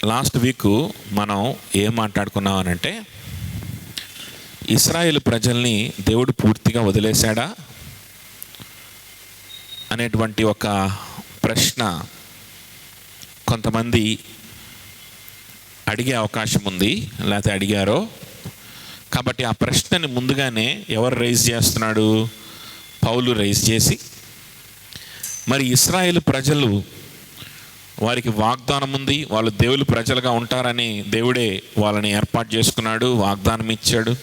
Last week మనం ఏం మాట్లాడుకున్నాం అనంటే, ఇశ్రాయేలు ప్రజల్ని దేవుడు పూర్తిగా వదిలేశాడా అనేటువంటి ఒక ప్రశ్న కొంతమంది అడిగే అవకాశం ఉంది, లేకపోతే అడిగారో. కాబట్టి ఆ ప్రశ్నని ముందుగానే ఎవరు రైజ్ చేస్తున్నాడు? పౌలు రైజ్ చేసి, మరి ఇశ్రాయేలు ప్రజలు, వారికి వాగ్దానం ఉంది, వాళ్ళు దేవుని ప్రజలుగా ఉంటారని దేవుడే వాళ్ళని ఏర్పాటు చేసుకున్నాడు, వాగ్దానం ఇచ్చాడు,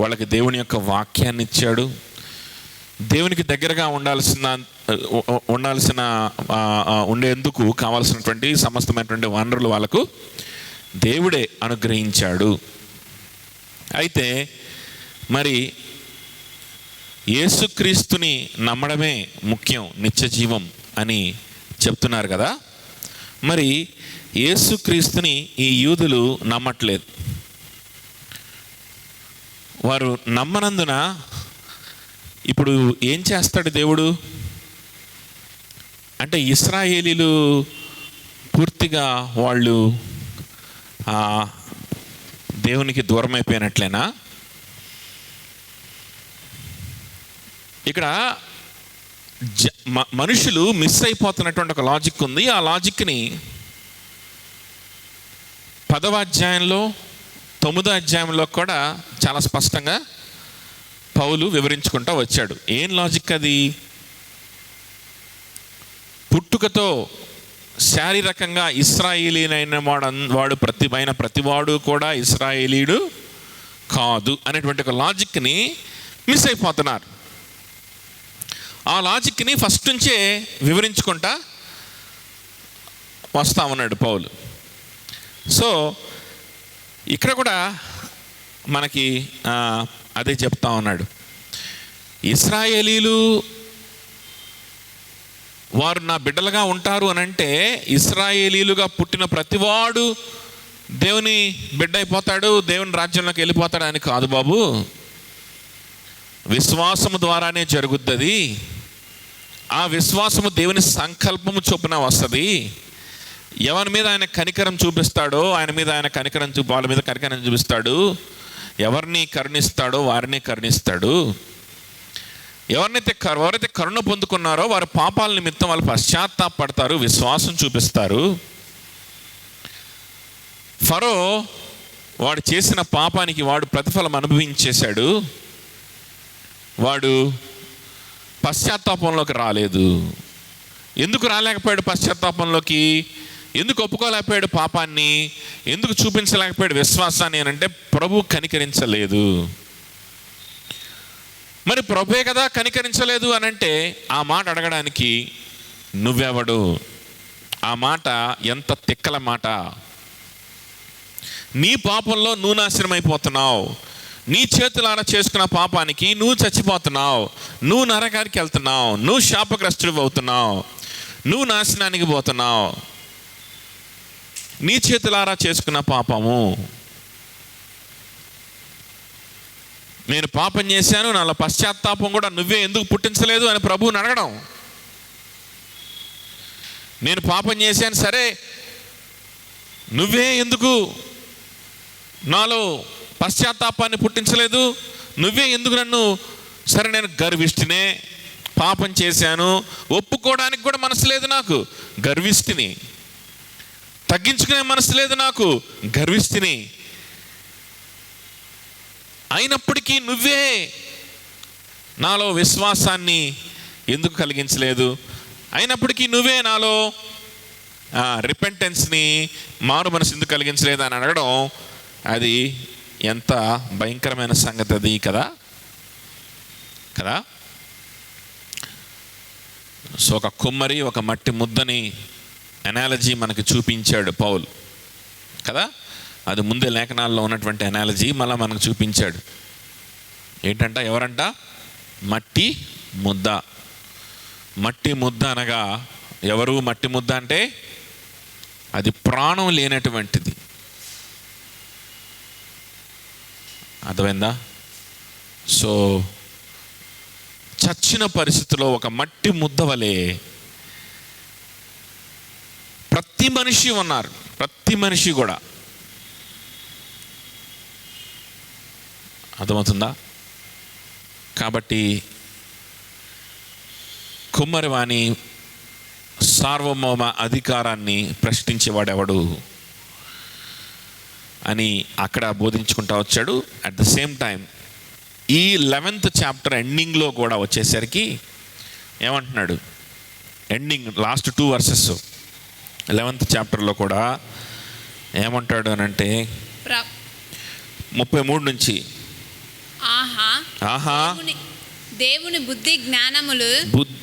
వాళ్ళకి దేవుని యొక్క వాక్యాన్ని ఇచ్చాడు. దేవునికి దగ్గరగా ఉండేందుకు కావాల్సినటువంటి సమస్తమైనటువంటి వనరులు వాళ్ళకు దేవుడే అనుగ్రహించాడు. అయితే మరి యేసుక్రీస్తుని నమ్మడమే ముఖ్యం, నిత్య జీవం అని చెప్తున్నారు కదా. మరి యేసుక్రీస్తుని ఈ యూదులు నమ్మట్లేదు. వారు నమ్మనందున ఇప్పుడు ఏం చేస్తాడు దేవుడు అంటే, ఇశ్రాయేలీలు పూర్తిగా వాళ్ళు దేవునికి దూరం అయిపోయినట్లేనా? ఇక్కడ మనుషులు మిస్ అయిపోతున్నటువంటి ఒక లాజిక్ ఉంది. ఆ లాజిక్ని 10వ అధ్యాయంలో 9వ అధ్యాయంలో కూడా చాలా స్పష్టంగా పౌలు వివరించుకుంటూ వచ్చాడు. ఏం లాజిక్ అది? పుట్టుకతో శారీరకంగా ఇశ్రాయేలీనైన వాడు ప్రతివాడు కూడా ఇశ్రాయేలీయుడు కాదు అనేటువంటి ఒక లాజిక్ని మిస్ అయిపోతున్నారు. ఆ లాజిక్ని ఫస్ట్ నుంచే వివరించుకుంటా వస్తా ఉన్నాడు పౌలు. సో ఇక్కడ కూడా మనకి అదే చెప్తా ఉన్నాడు. ఇశ్రాయేలీలు వారు నా బిడ్డలుగా ఉంటారు అని అంటే, ఇశ్రాయేలీలుగా పుట్టిన ప్రతివాడు దేవుని బిడ్డ అయిపోతాడు, దేవుని రాజ్యంలోకి వెళ్ళిపోతాడు అని కాదు బాబు. విశ్వాసము ద్వారానే జరుగుతుంది. ఆ విశ్వాసము దేవుని సంకల్పము చొప్పున వస్తుంది. ఎవరి మీద ఆయన కనికరం చూపిస్తాడో ఆయన మీద ఆయన వాళ్ళ మీద కనికరం చూపిస్తాడు. ఎవరిని కరుణిస్తాడో వారిని కరుణిస్తాడు. ఎవరైతే కరుణ పొందుకున్నారో వారి పాపాల నిమిత్తం వాళ్ళు పశ్చాత్తాపడతారు, విశ్వాసం చూపిస్తారు. ఫరో వాడు చేసిన పాపానికి వాడు ప్రతిఫలం అనుభవించేశాడు. వాడు పశ్చాత్తాపంలోకి రాలేదు. ఎందుకు రాలేకపోయాడు పశ్చాత్తాపంలోకి? ఎందుకు ఒప్పుకోలేకపోయాడు పాపాన్ని? ఎందుకు చూపించలేకపోయాడు విశ్వాసాన్ని అని అంటే, ప్రభు కనికరించలేదు. మరి ప్రభువే కదా కనికరించలేదు అని అంటే, ఆ మాట అడగడానికి నువ్వెవడు? ఆ మాట ఎంత తిక్కల మాట. నీ పాపంలో నువ్వు నాశనం అయిపోతున్నావు. నీ చేతులారా చేసుకున్న పాపానికి నువ్వు చచ్చిపోతున్నావు. నువ్వు నరకానికి వెళ్తున్నావు. నువ్వు శాపగ్రస్తుడు అవుతున్నావు. నువ్వు నాశనానికి పోతున్నావు. నీ చేతులారా చేసుకున్న పాపము. నేను పాపం చేశాను, నాలో పశ్చాత్తాపం కూడా నువ్వే ఎందుకు పుట్టించలేదు అని ప్రభువుని అడగడం. నేను పాపం చేశాను, సరే నువ్వే ఎందుకు నాలో పశ్చాత్తాపాన్ని పుట్టించలేదు? నువ్వే ఎందుకు నన్ను, సరే నేను గర్విష్ఠినే, పాపం చేశాను, ఒప్పుకోవడానికి కూడా మనసు లేదు నాకు, గర్విష్ఠిని. తగ్గించుకునే మనసు లేదు నాకు, గర్విష్ఠిని. అయినప్పటికీ నువ్వే నాలో విశ్వాసాన్ని ఎందుకు కలిగించలేదు? అయినప్పటికీ నువ్వే నాలో రిపెంటెన్స్ని, మారు మనసు ఎందుకు కలిగించలేదు అని అడగడం, అది ఎంత భయంకరమైన సంగతి అది కదా. సో ఒక కుమ్మరి ఒక మట్టి ముద్దని ఎనాలజీ మనకి చూపించాడు పౌలు కదా. అది ముందే లేఖనాల్లో ఉన్నటువంటి ఎనాలజీ మళ్ళీ మనకు చూపించాడు. ఏంటంట? ఎవరంట? మట్టి ముద్ద. మట్టి ముద్ద అనగా ఎవరు? మట్టి ముద్ద అంటే అది ప్రాణం లేనటువంటిది. అర్థమైందా? సో చచ్చిన పరిస్థితిలో ఒక మట్టి ముద్ద వలె ప్రతి మనిషి ఉన్నారు. ప్రతి మనిషి కూడా. అర్థమవుతుందా? కాబట్టి కుమ్మరివాని సార్వభౌమ అధికారాన్ని ప్రశ్నించేవాడెవడు అని అక్కడ బోధించుకుంటా వచ్చాడు. అట్ ద సేమ్ టైం ఈ 11th చాప్టర్ ఎండింగ్లో కూడా వచ్చేసరికి ఏమంటున్నాడు, ఎండింగ్ లాస్ట్ 2 verses 11th చాప్టర్లో కూడా ఏమంటాడు అని అంటే 33 నుంచి, ఆహా దేవుని బుద్ధి జ్ఞానములు,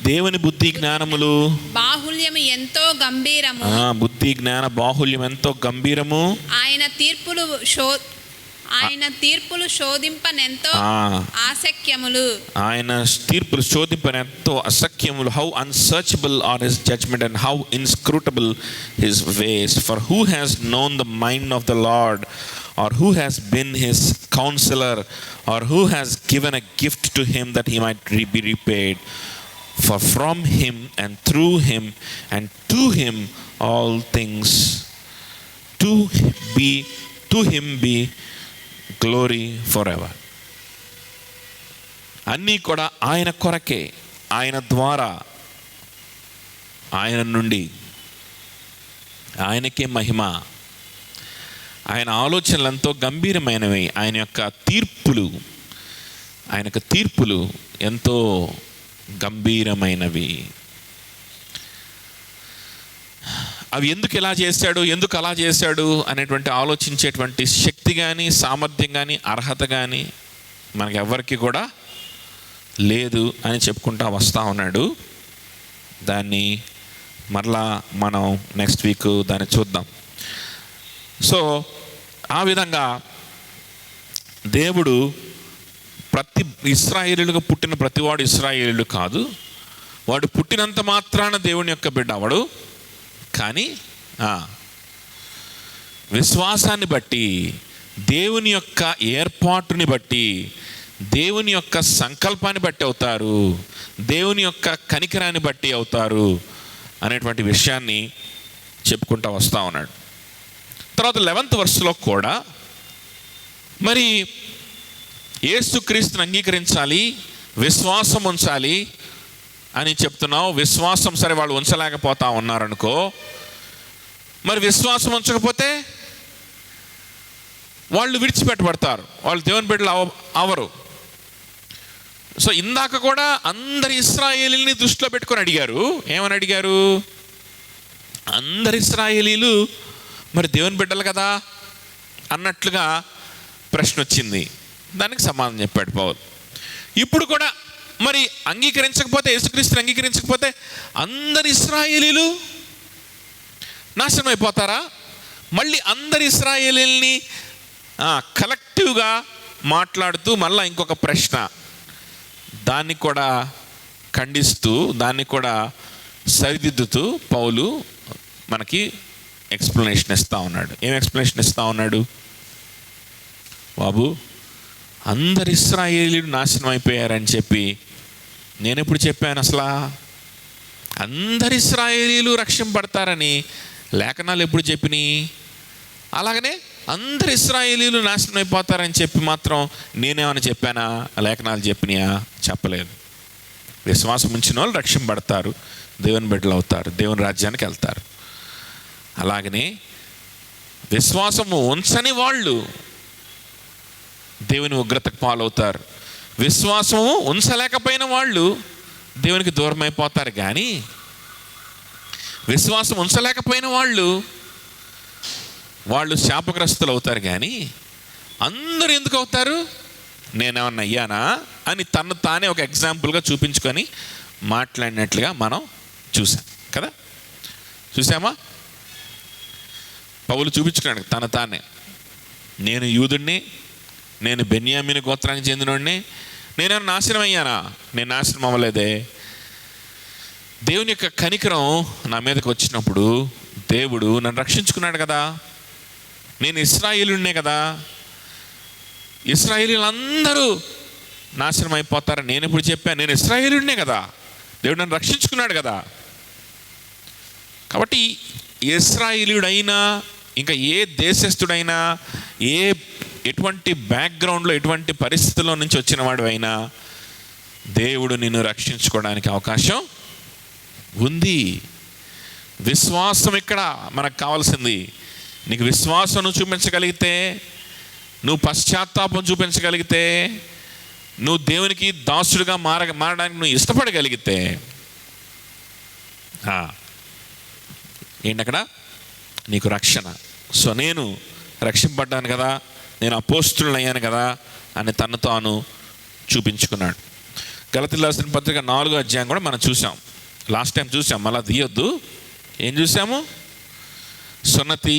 దేవుని బుద్ధి జ్ఞానములు బాహుల్యము ఎంతో గంభీరము, బుద్ధి జ్ఞాన బాహుల్యం ఎంతో గంభీరము, ఆయన తీర్పులు శోధింపనెంతో ఆసక్యములు, ఆయన తీర్పులు శోధింపనెంతో అసఖ్యములు. How unsearchable are his judgment and how inscrutable his ways. For who has known the mind of the lord, or who has been his counselor, or who has given a gift to him that he might be repaid? For from him and through him and to him all things, to him be glory forever. అన్నీ కూడా ఆయన కొరకే, ఆయన ద్వారా, ఆయన నుండి, ఆయనకే మహిమ. ఆయన ఆలోచనలు ఎంతో గంభీరమైనవి. ఆయన యొక్క తీర్పులు ఎంతో గంభీరమైనవి. అవి ఎందుకు ఇలా చేశాడు, ఎందుకు అలా చేశాడు అనేటువంటి ఆలోచించేటువంటి శక్తి కానీ, సామర్థ్యం కానీ, అర్హత కానీ మనకి ఎవరికి కూడా లేదు అని చెప్పుకుంటా వస్తూ ఉన్నాడు. దాన్ని మరలా మనం నెక్స్ట్ వీక్ దాన్ని చూద్దాం. సో ఆ విధంగా దేవుడు ప్రతి ఇశ్రాయేలుగా పుట్టిన ప్రతివాడు ఇశ్రాయేలుడు కాదు. వాడు పుట్టినంత మాత్రాన దేవుని యొక్క బిడ్డ అవడు. కానీ విశ్వాసాన్ని బట్టి, దేవుని యొక్క ఏర్పాటుని బట్టి, దేవుని యొక్క సంకల్పాన్ని బట్టి అవుతారు, దేవుని యొక్క కనికరాన్ని బట్టి అవుతారు అనేటువంటి విషయాన్ని చెప్పుకుంటూ వస్తూ ఉన్నాడు. తర్వాత 11th verseలో కూడా మరి యేసుక్రీస్తుని అంగీకరించాలి, విశ్వాసం ఉంచాలి అని చెప్తున్నావు. విశ్వాసం సరే వాళ్ళు ఉంచలేకపోతా ఉన్నారనుకో, మరి విశ్వాసం ఉంచకపోతే వాళ్ళు విడిచిపెట్టబడతారు, వాళ్ళు దేవుని బిడ్డలు అవరు. సో ఇందాక కూడా అందరి ఇశ్రాయేలీని దృష్టిలో పెట్టుకొని అడిగారు. ఏమని అడిగారు? అందరి ఇశ్రాయేలీలు మరి దేవుని బిడ్డలు కదా అన్నట్లుగా ప్రశ్న వచ్చింది. దానికి సమాధానం చెప్పాడు పౌలు. ఇప్పుడు కూడా మరి అంగీకరించకపోతే, యేసుక్రీస్తుని అంగీకరించకపోతే అందరి ఇశ్రాయేలీలు నాశనం అయిపోతారా? మళ్ళీ అందరి ఇశ్రాయేలీల్ని కలెక్టివ్గా మాట్లాడుతూ మళ్ళీ ఇంకొక ప్రశ్న, దాన్ని కూడా ఖండిస్తూ, దాన్ని కూడా సరిదిద్దుతూ పౌలు మనకి ఎక్స్ప్లెనేషన్ ఇస్తూ ఉన్నాడు. ఏం ఎక్స్ప్లెనేషన్ ఇస్తూ ఉన్నాడు? బాబు, అందరు ఇశ్రాయేలీలు నాశనం అయిపోయారని చెప్పి నేను ఎప్పుడు చెప్పాను? అసలు అందరు ఇశ్రాయేలీలు రక్షింపడతారని లేఖనాలు ఎప్పుడు చెప్పినాయి? అలాగనే అందరు ఇశ్రాయేలీలు నాశనం అయిపోతారని చెప్పి మాత్రం నేనేమని చెప్పానా? లేఖనాలు చెప్పినాయా? చెప్పలేదు. విశ్వాసం ఉంచిన వాళ్ళు రక్షింపడతారు, దేవుని బిడ్డలు అవుతారు, దేవుని రాజ్యానికి వెళ్తారు. అలాగనే విశ్వాసము ఉంచని వాళ్ళు దేవుని ఉగ్రతకు పాలవుతారు. విశ్వాసము ఉంచలేకపోయిన వాళ్ళు దేవునికి దూరం అయిపోతారు. కానీ విశ్వాసం ఉంచలేకపోయిన వాళ్ళు శాపగ్రస్తులు అవుతారు. కానీ అందరూ ఎందుకు అవుతారు? నేనేమన్నా అయ్యానా అని తను తానే ఒక ఎగ్జాంపుల్గా చూపించుకొని మాట్లాడినట్లుగా మనం చూసాం కదా. చూసామా? పౌలు చూపించుకున్నాడు తన తానే, నేను యూదుడిని, నేను బెన్యామీను గోత్రానికి చెందినోడిని, నేనేమన్నా నాశనం అయ్యానా? నేను నాశనం అవ్వలేదే. దేవుని యొక్క కనికరం నా మీదకి వచ్చినప్పుడు దేవుడు నన్ను రక్షించుకున్నాడు కదా. నేను ఇశ్రాయేలునే కదా. ఇశ్రాయేలీలందరూ నాశనం అయిపోతారని నేను ఇప్పుడు చెప్పాను. నేను ఇశ్రాయేలునే కదా, దేవుడు నన్ను రక్షించుకున్నాడు కదా. కాబట్టి ఇశ్రాయేలీయుడైనా ఇంకా ఏ దేశస్థుడైనా, ఎటువంటి బ్యాక్గ్రౌండ్లో, ఎటువంటి పరిస్థితుల్లో నుంచి వచ్చిన వాడు అయినా దేవుడు నిన్ను రక్షించుకోవడానికి అవకాశం ఉంది. విశ్వాసం ఇక్కడ మనకు కావాల్సింది. నీకు విశ్వాసం నువ్వు చూపించగలిగితే, నువ్వు పశ్చాత్తాపం చూపించగలిగితే, నువ్వు దేవునికి దాసుడుగా మారడానికి నువ్వు ఇష్టపడగలిగితే, ఏంటి అక్కడ నీకు రక్షణ. సో నేను రక్షింపడ్డాను కదా, నేను అపోస్తులను అయ్యాను కదా అని తను తాను చూపించుకున్నాడు. గలతీయులకు రాసిన పత్రిక 4వ అధ్యాయం కూడా మనం చూసాం, లాస్ట్ టైం చూసాం, మళ్ళీ తీయొద్దు. ఏం చూసాము? సున్నతి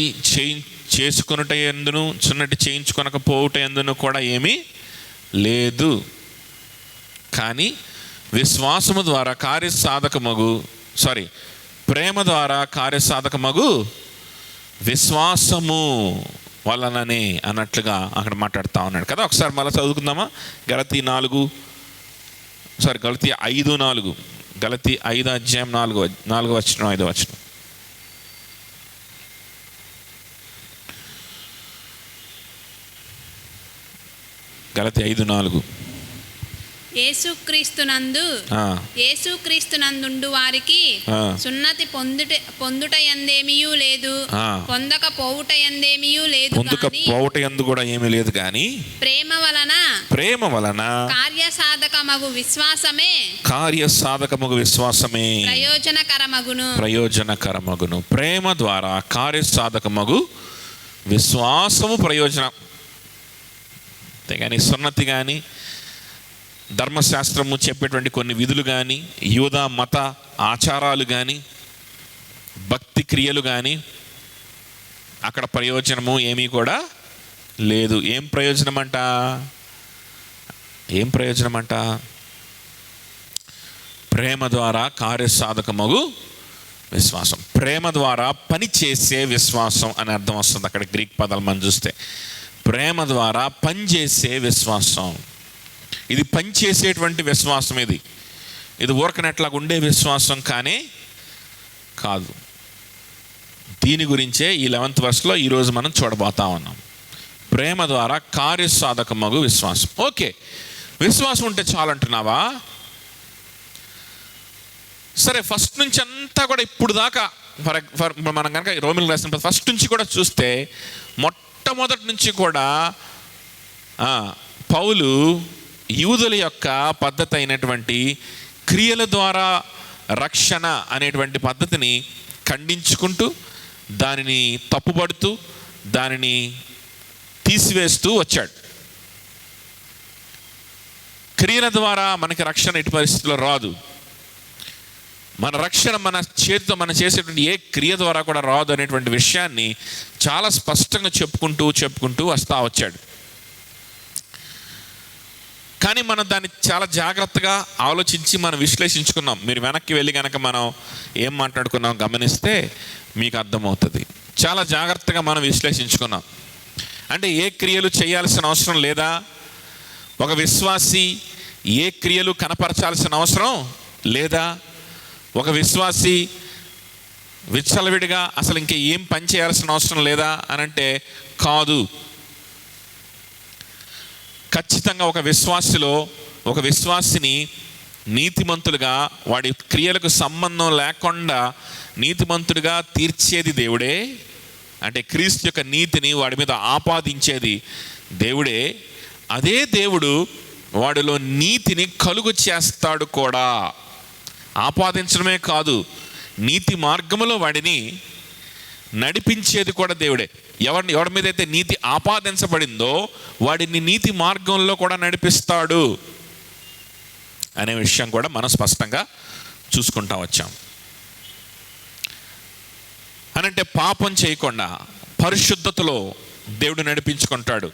చేసుకొనుట ఎందును, సున్నతి చేయించుకొనకపోవుట ఎందును కూడా ఏమీ లేదు, కానీ విశ్వాసము ద్వారా ప్రేమ ద్వారా కార్యసాధకమగు విశ్వాసము వలననే అన్నట్లుగా అక్కడ మాట్లాడుతూ ఉన్నాడు కదా. ఒకసారి మళ్ళీ చదువుకుందామా? గలతీ 5:4, గలతీ 5 అధ్యాయం 4 వచనం 5 వచనం. గలతీ 5:4. యేసుక్రీస్తునందు వారికి సున్నతి పొందుట యందేమియూ లేదు, పొందకపోవుట యందు కూడా ఏమీ లేదు, కానీ ప్రేమ వలన కార్యసాధకమగు విశ్వాసమే ప్రయోజనకరమగును. ప్రేమ ద్వారా కార్యసాధకమగు విశ్వాసము ప్రయోజనం. అంతేగాని సున్నతి కానీ, ధర్మశాస్త్రము చెప్పేటువంటి కొన్ని విధులు కానీ, యూదా మత ఆచారాలు కానీ, భక్తి క్రియలు కానీ అక్కడ ప్రయోజనము ఏమీ కూడా లేదు. ఏం ప్రయోజనం అంట? ప్రేమ ద్వారా కార్యసాధకమగు విశ్వాసం. ప్రేమ ద్వారా పని చేసే విశ్వాసం అని అర్థం వస్తుంది అక్కడ గ్రీక్ పదాలు మనం చూస్తే. ప్రేమ ద్వారా పనిచేసే విశ్వాసం. ఇది పనిచేసేటువంటి విశ్వాసం. ఇది ఊరకనట్లాగా ఉండే విశ్వాసం కానీ కాదు. దీని గురించే ఈ 11th verseలో ఈరోజు మనం చూడబోతా ఉన్నాం. ప్రేమ ద్వారా కార్యసాధకమగు విశ్వాసం. ఓకే, విశ్వాసం ఉంటే చాలంటున్నావా? సరే, ఫస్ట్ నుంచి అంతా కూడా ఇప్పుడు దాకా మనం కనుక రోమిలకు రాసిన ఫస్ట్ నుంచి కూడా చూస్తే, మొట్టమొదటి నుంచి కూడా పౌలు యూదుల యొక్క పద్ధతి అయినటువంటి క్రియల ద్వారా రక్షణ అనేటువంటి పద్ధతిని ఖండించుకుంటూ, దానిని తప్పుపడుతూ, దానిని తీసివేస్తూ వచ్చాడు. క్రియల ద్వారా మనకి రక్షణ ఎట్టి పరిస్థితుల్లో రాదు. మన రక్షణ మన చేతితో మనం చేసేటువంటి ఏ క్రియ ద్వారా కూడా రాదు అనేటువంటి విషయాన్ని చాలా స్పష్టంగా చెప్పుకుంటూ వస్తూ వచ్చాడు. కానీ మనం దాన్ని చాలా జాగ్రత్తగా ఆలోచించి మనం విశ్లేషించుకున్నాం. మీరు వెనక్కి వెళ్ళి కనుక మనం ఏం మాట్లాడుకున్నాం గమనిస్తే మీకు అర్థమవుతుంది. చాలా జాగ్రత్తగా మనం విశ్లేషించుకున్నాం. అంటే ఏ క్రియలు చేయాల్సిన అవసరం లేదా, ఒక విశ్వాసి ఏ క్రియలు కనపరచాల్సిన అవసరం లేదా, ఒక విశ్వాసి విచ్చలవిడిగా అసలు ఇంక ఏం పని చేయాల్సిన అవసరం లేదా అని అంటే కాదు. ఖచ్చితంగా ఒక విశ్వాసిని నీతిమంతులుగా, వాడి క్రియలకు సంబంధం లేకుండా నీతిమంతుడిగా తీర్చేది దేవుడే. అంటే క్రీస్తు యొక్క నీతిని వాడి మీద ఆపాదించేది దేవుడే. అదే దేవుడు వాడిలో నీతిని కలుగు చేస్తాడు కూడా. ఆపాదించడమే కాదు, నీతి మార్గములో వాడిని నడిపించేది కూడా దేవుడే. ఎవరి మీద అయితే నీతి ఆపాదించబడిందో వాడిని నీతి మార్గంలో కూడా నడిపిస్తాడు అనే విషయం కూడా మనం స్పష్టంగా చూసుకుంటా వచ్చాం. అనంటే పాపం చేయకుండా పరిశుద్ధతలో దేవుడు నడిపించుకుంటాడు,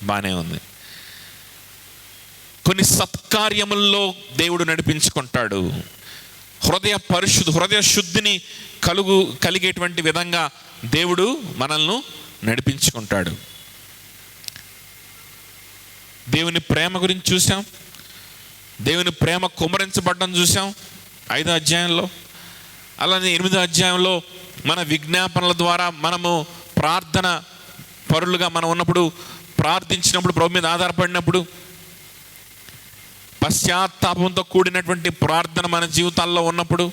బాగానే ఉంది. కొన్ని సత్కార్యముల్లో దేవుడు నడిపించుకుంటాడు. హృదయ శుద్ధిని కలిగేటువంటి విధంగా దేవుడు మనల్ని నడిపించుకుంటాడు. దేవుని ప్రేమ గురించి చూసాం. దేవుని ప్రేమ కుమ్మరించబడ్డం చూసాం 5వ అధ్యాయంలో. అలానే 8వ అధ్యాయంలో మన విజ్ఞాపనల ద్వారా మనము ప్రార్థన పరులుగా మనం ఉన్నప్పుడు, ప్రార్థించినప్పుడు, ప్రభు మీద ఆధారపడినప్పుడు, పశ్చాత్తాపంతో కూడినటువంటి ప్రార్థన మన జీవితాల్లో ఉన్నప్పుడు,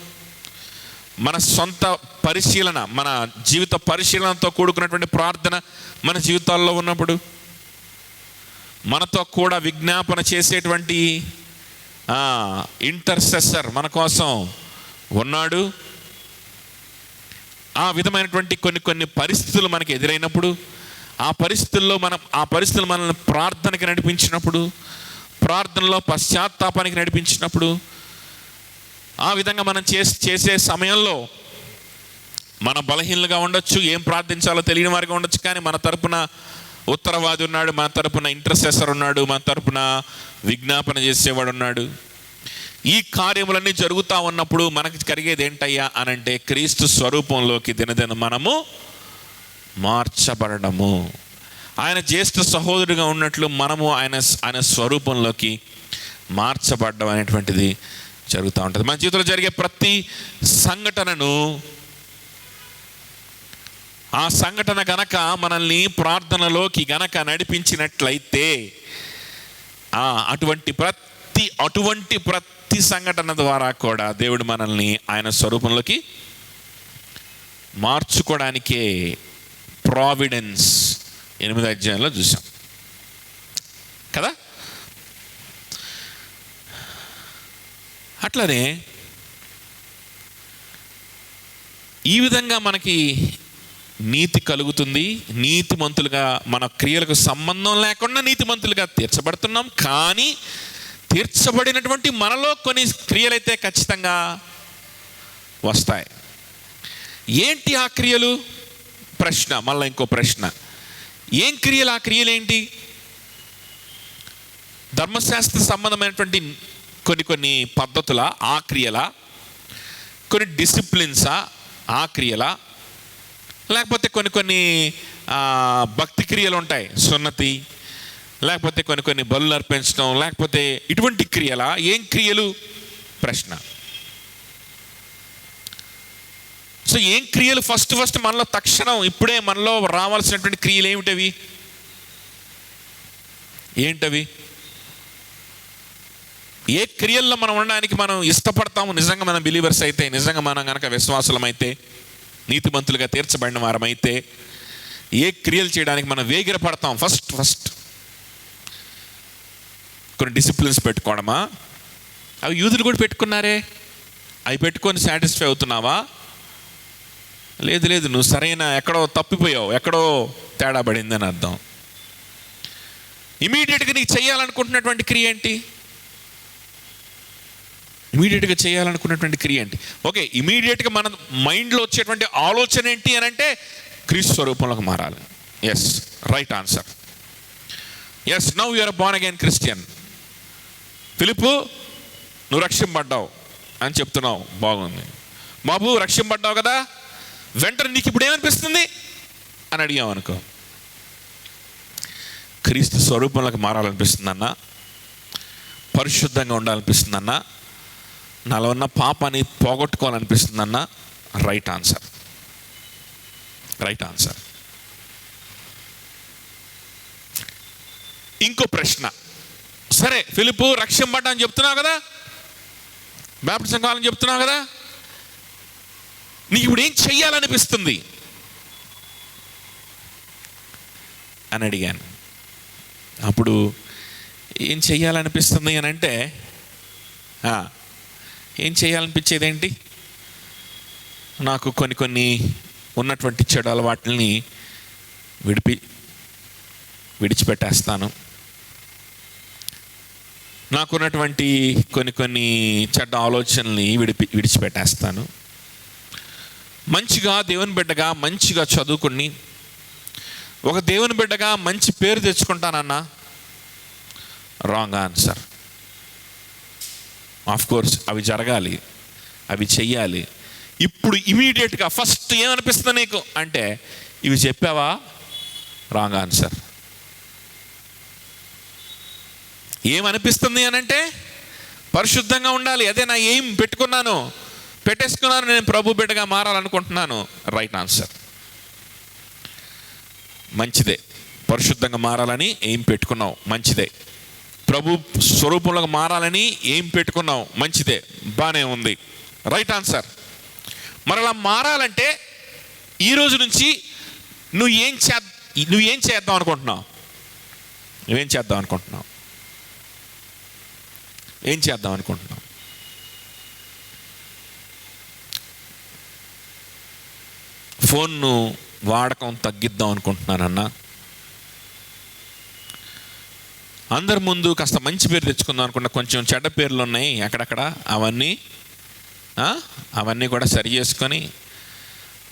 మన సొంత పరిశీలన, మన జీవిత పరిశీలనతో కూడుకున్నటువంటి ప్రార్థన మన జీవితాల్లో ఉన్నప్పుడు, మనతో కూడా విజ్ఞాపన చేసేటువంటి ఇంటర్సెసర్ మన కోసం ఉన్నాడు. ఆ విధమైనటువంటి కొన్ని పరిస్థితులు మనకి ఎదురైనప్పుడు, ఆ పరిస్థితులు మనల్ని ప్రార్థనకి నడిపించినప్పుడు, ప్రార్థనలో పశ్చాత్తాపానికి నడిపించినప్పుడు, ఆ విధంగా మనం చేసే సమయంలో మన బలహీనలుగా ఉండొచ్చు, ఏం ప్రార్థించాలో తెలియని వారిగా ఉండొచ్చు, కానీ మన తరపున ఉత్తరవాది ఉన్నాడు, మన తరపున ఇంటర్సెసర్ ఉన్నాడు, మన తరపున విజ్ఞాపన చేసేవాడు ఉన్నాడు. ఈ కార్యములన్నీ జరుగుతూ ఉన్నప్పుడు మనకి కలిగేది ఏంటయ్యా అనంటే, క్రీస్తు స్వరూపంలోకి దినదిన మనము మార్చబడము. ఆయన జ్యేష్ఠ సహోదరుడిగా ఉన్నట్లు మనము ఆయన స్వరూపంలోకి మార్చబడడం అనేటువంటిది జరుగుతూ ఉంటుంది. మన జీవితంలో జరిగే ప్రతి సంఘటనను, ఆ సంఘటన గనక మనల్ని ప్రార్థనలోకి గనక నడిపించినట్లయితే, అటువంటి ప్రతి సంఘటన ద్వారా కూడా దేవుడు మనల్ని ఆయన స్వరూపంలోకి మార్చుకోవడానికే ప్రావిడెన్స్ 8వ అధ్యాయంలో చూసాం కదా. అట్లనే ఈ విధంగా మనకి నీతి కలుగుతుంది. నీతిమంతులుగా, మన క్రియలకు సంబంధం లేకుండా నీతిమంతులుగా తీర్చబడుతున్నాం. కానీ తీర్చబడినటువంటి మనలో కొన్ని క్రియలైతే ఖచ్చితంగా వస్తాయి. ఏంటి ఆ క్రియలు? ప్రశ్న, మళ్ళీ ఇంకో ప్రశ్న, ఏం క్రియలు? ఆ క్రియలు ఏంటి? ధర్మశాస్త్ర సంబంధమైనటువంటి కొన్ని పద్ధతుల ఆ క్రియల, కొన్ని డిసిప్లిన్సా ఆ క్రియల, లేకపోతే కొన్ని భక్తి క్రియలు ఉంటాయి, సున్నతి, లేకపోతే కొన్ని బలులు అర్పించడం, లేకపోతే ఇటువంటి క్రియలా? ఏం క్రియలు? ప్రశ్న. సో ఏం క్రియలు? ఫస్ట్ మనలో తక్షణం ఇప్పుడే మనలో రావాల్సినటువంటి క్రియలు ఏమిటవి? ఏంటవి? ఏ క్రియల్లో మనం ఉండడానికి మనం ఇష్టపడతాము? నిజంగా మనం బిలీవర్స్ అయితే, నిజంగా మనం కనుక విశ్వాసులమైతే, నీతిమంతులుగా తీర్చబడిన వారమైతే, ఏ క్రియలు చేయడానికి మనం వేగిరపడతాం? ఫస్ట్ కొన్ని డిసిప్లిన్స్ పెట్టుకోవడమా? అవి యూదులు కూడా పెట్టుకున్నారే. అవి పెట్టుకొని సాటిస్ఫై అవుతున్నావా? లేదు, నువ్వు సరైన ఎక్కడో తప్పిపోయావు, ఎక్కడో తేడా పడిందని అర్థం. ఇమీడియట్గా నీకు చేయాలనుకుంటున్నటువంటి క్రియ ఏంటి? ఇమీడియట్గా చేయాలనుకున్నటువంటి క్రియ ఏంటి? ఓకే, ఇమీడియట్గా మన మైండ్లో వచ్చేటువంటి ఆలోచన ఏంటి అని అంటే, క్రీస్తు స్వరూపంలోకి మారాలి. Yes, right answer. Yes, now you are born again Christian. Philip, నువ్వు రక్షింపడ్డావు అని చెప్తున్నావు, బాగుంది. బాబు, రక్షింపడ్డావు కదా, వెంటనే నీకు ఇప్పుడు ఏమనిపిస్తుంది అని అడిగావు అనుకో, క్రీస్తు స్వరూపంలోకి మారాలనిపిస్తుందన్నా, పరిశుద్ధంగా ఉండాలనిపిస్తుందన్నా, నాలో ఉన్న పాపాన్ని పోగొట్టుకోవాలనిపిస్తుందన్నా, రైట్ ఆన్సర్. ఇంకో ప్రశ్న. సరే ఫిలిప్పు, రక్షింపడ్డా అని చెప్తున్నావు కదా, బాప్టిజం కావాలని చెప్తున్నావు కదా, నీకు ఇప్పుడు ఏం చెయ్యాలనిపిస్తుంది అని అడిగాను. అప్పుడు ఏం చెయ్యాలనిపిస్తుంది అని అంటే, ఏం చేయాలనిపించేది ఏంటి? నాకు కొన్ని ఉన్నటువంటి చెడు అలవాట్లని విడిచిపెట్టేస్తాను. నాకున్నటువంటి కొన్ని చెడ్డ ఆలోచనల్ని విడిచిపెట్టేస్తాను. మంచిగా దేవుని బిడ్డగా మంచిగా చదువుకుని ఒక దేవుని బిడ్డగా మంచి పేరు తెచ్చుకుంటానన్నా, రాంగ్ ఆన్సర్. ఆఫ్ కోర్స్ అవి జరగాలి, అవి చెయ్యాలి. ఇప్పుడు ఇమీడియట్గా ఫస్ట్ ఏమనిపిస్తుంది నీకు అంటే, ఇవి చెప్పావా? Wrong answer. ఏమనిపిస్తుంది అని అంటే, పరిశుద్ధంగా ఉండాలి, అదే నా ఎయిమ్ పెట్టేసుకున్నాను, నేను ప్రభు బిడ్డగా మారాలనుకుంటున్నాను, రైట్ ఆన్సర్. మంచిదే. పరిశుద్ధంగా మారాలని ఏం పెట్టుకున్నావు, మంచిదే. ప్రభు స్వరూపంలోకి మారాలని ఏం పెట్టుకున్నావు, మంచిదే, బాగానే ఉంది, రైట్ ఆన్సర్. మరి అలా మారాలంటే ఈరోజు నుంచి నువ్వేం చేద్దాం అనుకుంటున్నావు? ఏం చేద్దాం అనుకుంటున్నావు? ఫోన్ను వాడకం తగ్గిద్దాం అనుకుంటున్నానన్నా, అందరి ముందు కాస్త మంచి పేరు తెచ్చుకుందాం అనుకున్నా, కొంచెం చెడ్డ పేర్లు ఉన్నాయి అక్కడక్కడ, అవన్నీ కూడా సరి చేసుకొని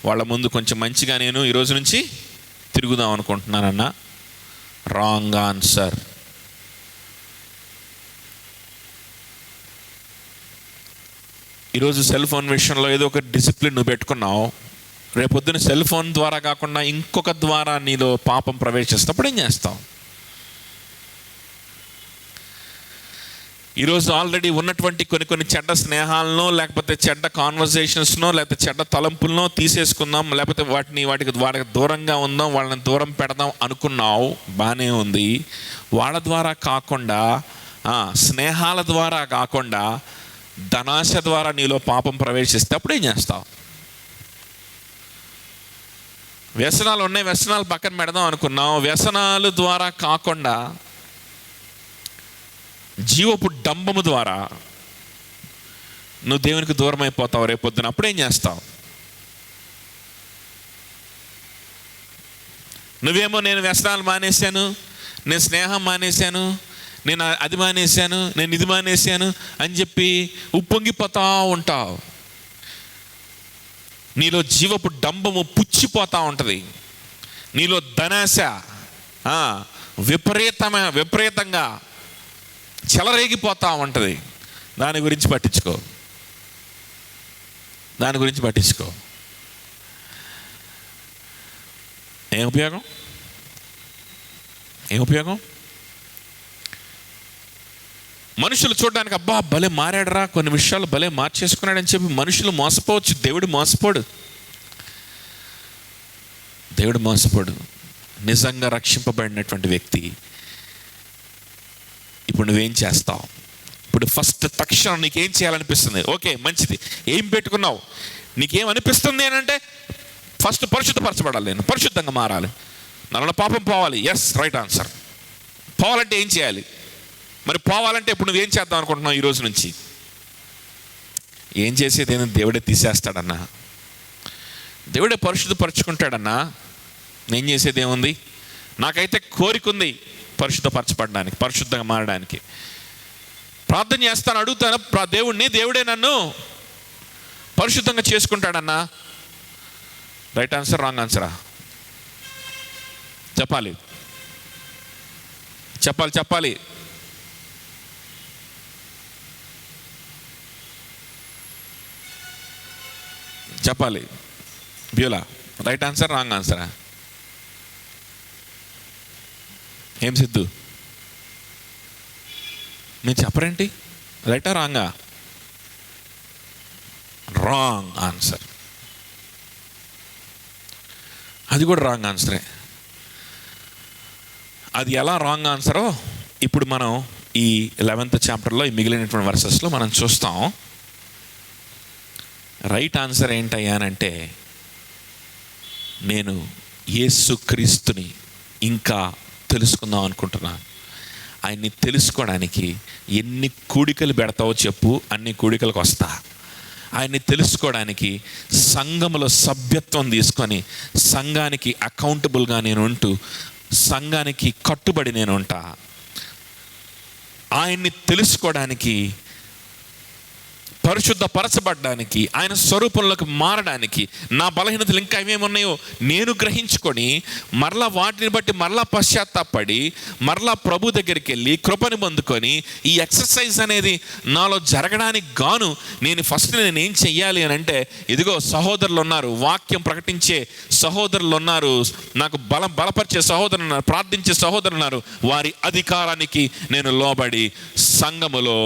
వాళ్ళ ముందు కొంచెం మంచిగా నేను ఈరోజు నుంచి తిరుగుదాం అనుకుంటున్నానన్నా, రాంగ్ ఆన్సర్. ఈరోజు సెల్ ఫోన్ విషయంలో ఏదో ఒక డిసిప్లిన్ నువ్వు పెట్టుకున్నావు, రేపొద్దున సెల్ ఫోన్ ద్వారా కాకుండా ఇంకొక ద్వారా నీలో పాపం ప్రవేశిస్తప్పుడు ఏం చేస్తావు? ఈరోజు ఆల్రెడీ ఉన్నటువంటి కొన్ని చెడ్డ స్నేహాలను, లేకపోతే చెడ్డ కాన్వర్జేషన్స్నో, లేకపోతే చెడ్డ తలంపులను తీసేసుకుందాం, లేకపోతే వాటికి దూరంగా ఉందాం, వాళ్ళని దూరం పెడదాం అనుకున్నావు, బాగానే ఉంది. వాళ్ళ ద్వారా కాకుండా, స్నేహాల ద్వారా కాకుండా ధనాశ ద్వారా నీలో పాపం ప్రవేశిస్తే అప్పుడు ఏం చేస్తావు? వ్యసనాలు ఉన్నాయి, వ్యసనాలు పక్కన పెడదాం అనుకున్నావు, వ్యసనాల ద్వారా కాకుండా జీవపు డంబము ద్వారా నువ్వు దేవునికి దూరం అయిపోతావు రేపొద్దున, అప్పుడేం చేస్తావు? నువ్వేమో నేను వ్యసనాలు మానేశాను, నేను స్నేహం మానేశాను, నేను అది మానేశాను, నేను ఇది మానేశాను అని చెప్పి ఉప్పొంగిపోతా ఉంటావు. నీలో జీవపు డంబము పుచ్చిపోతూ ఉంటుంది, నీలో ధనాశ విపరీతంగా చెలరేగిపోతూ ఉంటుంది. దాని గురించి పట్టించుకో. ఏం ఉపయోగం? మనుషులు చూడడానికి అబ్బా భలే మారాడరా, కొన్ని విషయాలు భలే మార్చేసుకున్నాడని చెప్పి మనుషులు మోసపోవచ్చు, దేవుడు మోసపోడు. నిజంగా రక్షింపబడినటువంటి వ్యక్తి ఇప్పుడు నువ్వేం చేస్తావు? ఇప్పుడు ఫస్ట్ తక్షణం నీకేం చేయాలనిపిస్తుంది? ఓకే, మంచిది, ఏం పెట్టుకున్నావు? నీకేం అనిపిస్తుంది అని అంటే ఫస్ట్ పరిశుద్ధపరచబడాలి, నేను పరిశుద్ధంగా మారాలి, నాలో పాపం పోవాలి. Yes, right answer. పోవాలంటే ఏం చేయాలి? మరి పోవాలంటే ఇప్పుడు నువ్వేం చేద్దాం అనుకుంటున్నావు? ఈరోజు నుంచి ఏం చేసేది ఏదో దేవుడే తీసేస్తాడన్నా, దేవుడే పరిశుద్ధపరచుకుంటాడన్నా. నేను చేసేది ఏముంది? నాకైతే కోరిక ఉంది పరిశుద్ధపరచబడడానికి, పరిశుద్ధంగా మారడానికి. ప్రార్థన చేస్తాను, అడుగుతాను దేవుడే నన్ను పరిశుద్ధంగా చేసుకుంటాడన్నా. రైట్ ఆన్సర్, రాంగ్ ఆన్సరా? చెప్పాలి. బ్యూలా, రైట్ ఆన్సర్, రాంగ్ ఆన్సరా? ఏం సిద్ధు, మీరు చెప్పరేంటి? రైటా రాంగా? Wrong answer. అది కూడా రాంగ్ ఆన్సరే. అది ఎలా రాంగ్ ఆన్సరో ఇప్పుడు మనం ఈ 11th చాప్టర్లో ఈ మిగిలినటువంటి వర్సెస్లో మనం చూస్తాం. రైట్ ఆన్సర్ ఏంటయ్యానంటే, నేను యేసుక్రీస్తుని ఇంకా తెలుసుకుందాం అనుకుంటున్నాను. ఆయన్ని తెలుసుకోవడానికి ఎన్ని కూడికలు పెడతావో చెప్పు, అన్ని కూడికలకు వస్తా. ఆయన్ని తెలుసుకోవడానికి సంఘములో సభ్యత్వం తీసుకొని సంఘానికి అకౌంటబుల్గా నేను ఉంటూ సంఘానికి కట్టుబడి నేను ఉంటా. ఆయన్ని తెలుసుకోవడానికి, పరిశుద్ధపరచబడ్డానికి, ఆయన స్వరూపంలోకి మారడానికి నా బలహీనతలు ఇంకా ఏమేమి ఉన్నాయో నేను గ్రహించుకొని మరలా వాటిని బట్టి మరలా పశ్చాత్తాపడి మరలా ప్రభు దగ్గరికి వెళ్ళి కృపని పొందుకొని ఈ ఎక్సర్సైజ్ అనేది నాలో జరగడానికి గాను నేనేం చెయ్యాలి అని అంటే, ఇదిగో సహోదరులు ఉన్నారు, వాక్యం ప్రకటించే సహోదరులు ఉన్నారు, నాకు బలపరిచే సహోదరులు ఉన్నారు, ప్రార్థించే సహోదరులు ఉన్నారు. వారి అధికారానికి నేను లోబడి సంఘములో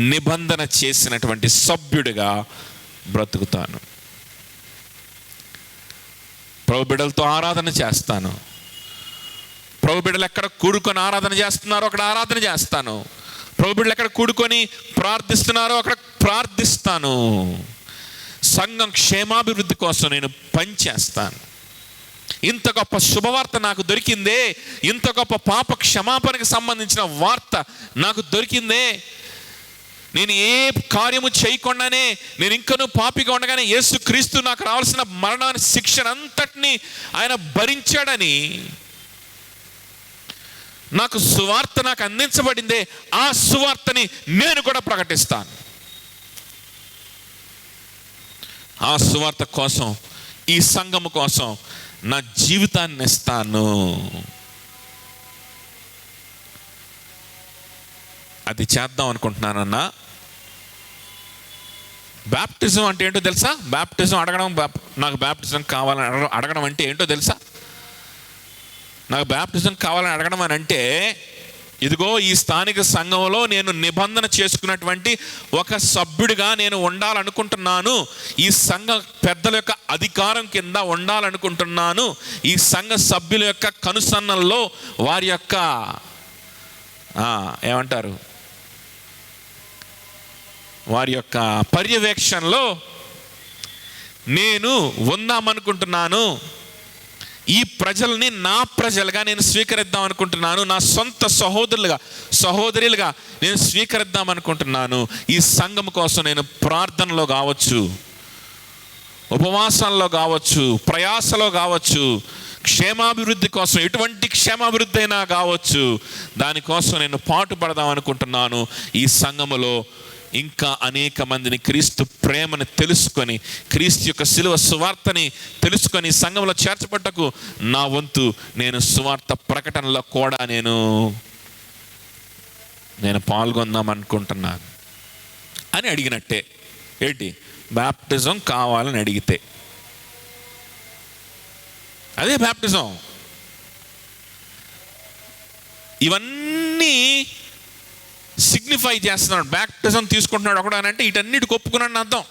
నిబంధన చేసినటువంటి సభ్యుడిగా బ్రతుకుతాను. ప్రభు బిడ్డలతో ఆరాధన చేస్తాను. ప్రభు బిడ్డలు ఎక్కడ కూడుకొని ఆరాధన చేస్తున్నారో అక్కడ ఆరాధన చేస్తాను. ప్రభు బిడ్డలు ఎక్కడ కూడుకొని ప్రార్థిస్తున్నారో అక్కడ ప్రార్థిస్తాను. సంఘం క్షేమాభివృద్ధి కోసం నేను పనిచేస్తాను. ఇంత గొప్ప శుభవార్త నాకు దొరికిందే, ఇంత గొప్ప పాప క్షమాపణకి సంబంధించిన వార్త నాకు దొరికిందే. నేను ఏ కార్యము చేయకుండానే, నేను ఇంకనూ పాపిగా ఉండగానే యేసుక్రీస్తు నాకు రావాల్సిన మరణాన్ని, శిక్షణ అంతటినీ ఆయన భరించాడని నాకు సువార్త నాకు అందించబడిందే. ఆ సువార్తని నేను కూడా ప్రకటిస్తాను. ఆ సువార్త కోసం, ఈ సంఘము కోసం నా జీవితాన్ని ఇస్తాను. అది చేద్దాం అనుకుంటున్నానన్నా. బ్యాప్టిజం అంటే ఏంటో తెలుసా? బ్యాప్టిజం అడగడం, నాకు బ్యాప్టిజం కావాలని అడగడం అంటే ఏంటో తెలుసా? నాకు బ్యాప్టిజం కావాలని అడగడం అని అంటే, ఇదిగో ఈ స్థానిక సంఘంలో నేను నిబంధన చేసుకున్నటువంటి ఒక సభ్యుడిగా నేను ఉండాలనుకుంటున్నాను. ఈ సంఘ పెద్దల యొక్క అధికారం కింద ఉండాలనుకుంటున్నాను. ఈ సంఘ సభ్యుల యొక్క కనుసన్నల్లో, వారి యొక్క ఏమంటారు, వారి యొక్క పర్యవేక్షణలో నేను ఉందామనుకుంటున్నాను. ఈ ప్రజల్ని నా ప్రజలుగా నేను స్వీకరిద్దాం అనుకుంటున్నాను. నా సొంత సహోదరులుగా నేను స్వీకరిద్దాం అనుకుంటున్నాను. ఈ సంఘం కోసం నేను ప్రార్థనలో కావచ్చు, ఉపవాసాల్లో కావచ్చు, ప్రయాసలో కావచ్చు, క్షేమాభివృద్ధి కోసం, ఎటువంటి క్షేమాభివృద్ధి అయినా కావచ్చు, దానికోసం నేను పాటుపడదాం అనుకుంటున్నాను. ఈ సంఘములో ఇంకా అనేక మందిని క్రీస్తు ప్రేమను తెలుసుకొని, క్రీస్తు యొక్క శిలువ సువార్తని తెలుసుకొని సంఘంలో చేర్చబట్టకు నా వంతు నేను సువార్త ప్రకటనలో కూడా నేను పాల్గొందాం అనుకుంటున్నాను అని అడిగినట్టే. ఏంటి? బ్యాప్టిజం కావాలని అడిగితే అదే బ్యాప్టిజం. ఇవన్నీ సిగ్నిఫై చేస్తున్నాడు. బ్యాప్టిజం తీసుకుంటున్నాడు ఒకడు అని అంటే వీటన్నిటికి ఒప్పుకున్నాడు అర్థం.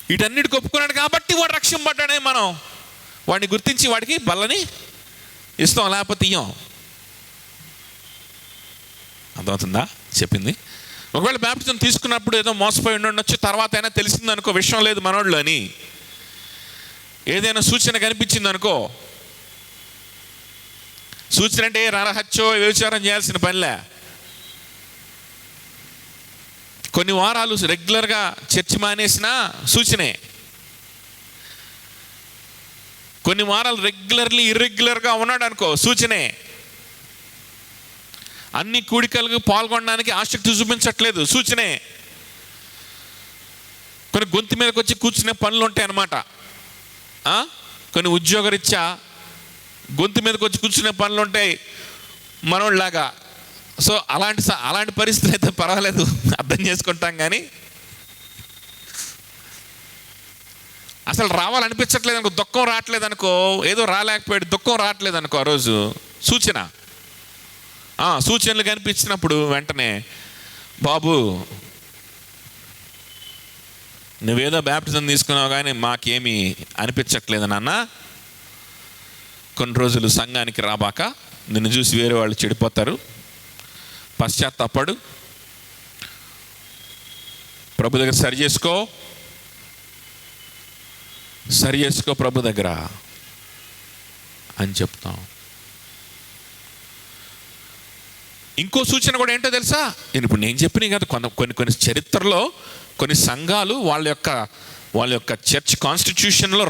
వీటన్నిటికి ఒప్పుకున్నాడు కాబట్టి వాడు రక్షింపబడ్డాడే. మనం వాడిని గుర్తించి వాడికి బల్లని ఇస్తాం, లేకపోతే ఇయ్యం. అర్థమవుతుందా చెప్పింది? ఒకవేళ బ్యాప్టిజం తీసుకున్నప్పుడు ఏదో మోసపోయి ఉండొచ్చు, తర్వాత అయినా తెలిసింది అనుకో, విషయం లేదు మనోళ్ళు అని, ఏదైనా సూచన కనిపించింది అనుకో. సూచన అంటే నరహత్యో వ్యభిచారం చేయాల్సిన పనిలే. కొన్ని వారాలు రెగ్యులర్గా చర్చి మానేసిన సూచనే, కొన్ని వారాలు ఇర్రెగ్యులర్గా ఉన్నాడు అనుకో, సూచనే. అన్ని కూడికలకు పాల్గొనడానికి ఆసక్తి చూపించట్లేదు, సూచనే. కొన్ని గొంతు మీదకి వచ్చి కూర్చునే పనులు ఉంటాయి అన్నమాట. కొన్ని ఉద్యోగరీత్యా గొంతు మీదకి వచ్చి కూర్చునే పనులు ఉంటాయి మనోళ్ళలాగా. సో అలాంటి పరిస్థితులు అయితే పర్వాలేదు, అర్థం చేసుకుంటాం. కానీ అసలు రావాలనిపించట్లేదు అనుకో, దుఃఖం రావట్లేదు అనుకో, ఏదో రాలేకపోయాడు, దుఃఖం రావట్లేదు అనుకో, ఆ రోజు సూచనలు కనిపించినప్పుడు వెంటనే, బాబు నువ్వేదో బ్యాప్టిజం తీసుకున్నావు కానీ మాకేమీ అనిపించట్లేదు నాన్న, కొన్ని రోజులు సంఘానికి రాబాక, నిన్ను చూసి వేరే వాళ్ళు చెడిపోతారు, పశ్చాత్తాపడు, ప్రభు దగ్గర సరి చేసుకో ప్రభు దగ్గర అని చెప్తాం. ఇంకో సూచన కూడా ఏంటో తెలుసా? ఇప్పుడు నేను చెప్పిన కదా, కొన్ని చరిత్రలో కొన్ని సంఘాలు వాళ్ళ యొక్క చర్చ్ కాన్స్టిట్యూషన్లో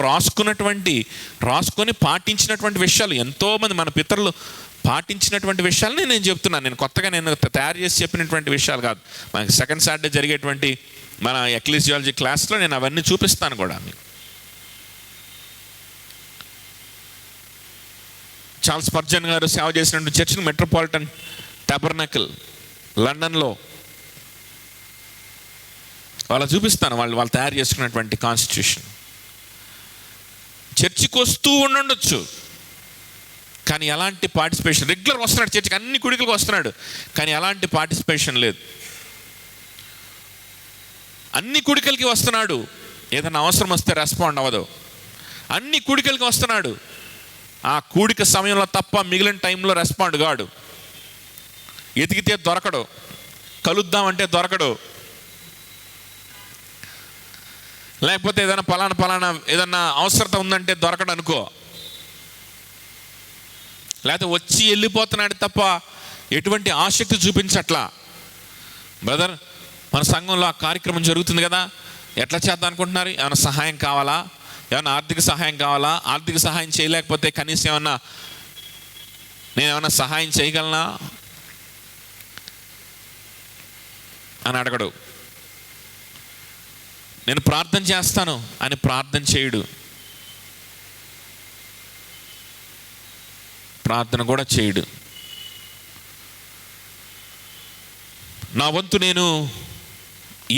రాసుకొని పాటించినటువంటి విషయాలు, ఎంతోమంది మన పితరులు పాటించినటువంటి విషయాలని నేను చెప్తున్నాను. నేను కొత్తగా తయారు చేసి చెప్పినటువంటి విషయాలు కాదు. మనకి సెకండ్ సాటర్డే జరిగేటువంటి మన ఎక్లీసియాలజీ క్లాస్లో నేను అవన్నీ చూపిస్తాను కూడా. చార్ల్స్ స్పర్జన్ గారు సేవ చేసినటువంటి చర్చిని మెట్రోపాలిటన్ టాబర్నాకిల్ లండన్లో వాళ్ళ చూపిస్తాను. వాళ్ళు తయారు చేసుకున్నటువంటి కాన్స్టిట్యూషన్. చర్చికి వస్తూ ఉండొచ్చు కానీ ఎలాంటి పార్టిసిపేషన్, రెగ్యులర్ వస్తున్నాడు చర్చికి, అన్ని కుడికలకు వస్తున్నాడు కానీ ఎలాంటి పార్టిసిపేషన్ లేదు. అన్ని కుడికలకి వస్తున్నాడు, ఏదైనా అవసరం వస్తే రెస్పాండ్ అవ్వదు. అన్ని కూడికలకి వస్తున్నాడు. ఆ కూడిక సమయంలో తప్ప మిగిలిన టైంలో రెస్పాండ్ కాడు. ఎతికితే దొరకడు, కలుద్దామంటే దొరకడు. లేకపోతే ఏదైనా పలానా ఏదన్నా అవసరత ఉందంటే దొరకడు అనుకో. లేకపోతే వచ్చి వెళ్ళిపోతున్నాడు తప్ప ఎటువంటి ఆసక్తి చూపించట్లా. బ్రదర్, మన సంఘంలో ఆ కార్యక్రమం జరుగుతుంది కదా, ఎట్లా చేద్దాం అనుకుంటున్నారు? ఏమైనా సహాయం కావాలా? ఏమైనా ఆర్థిక సహాయం కావాలా? ఆర్థిక సహాయం చేయలేకపోతే కనీసం ఏమన్నా నేను ఏమైనా సహాయం చేయగలనా అని అడగడు. నేను ప్రార్థన చేస్తాను అని ప్రార్థన చేయడు. ప్రార్థన కూడా చేయడు. నా వంతు నేను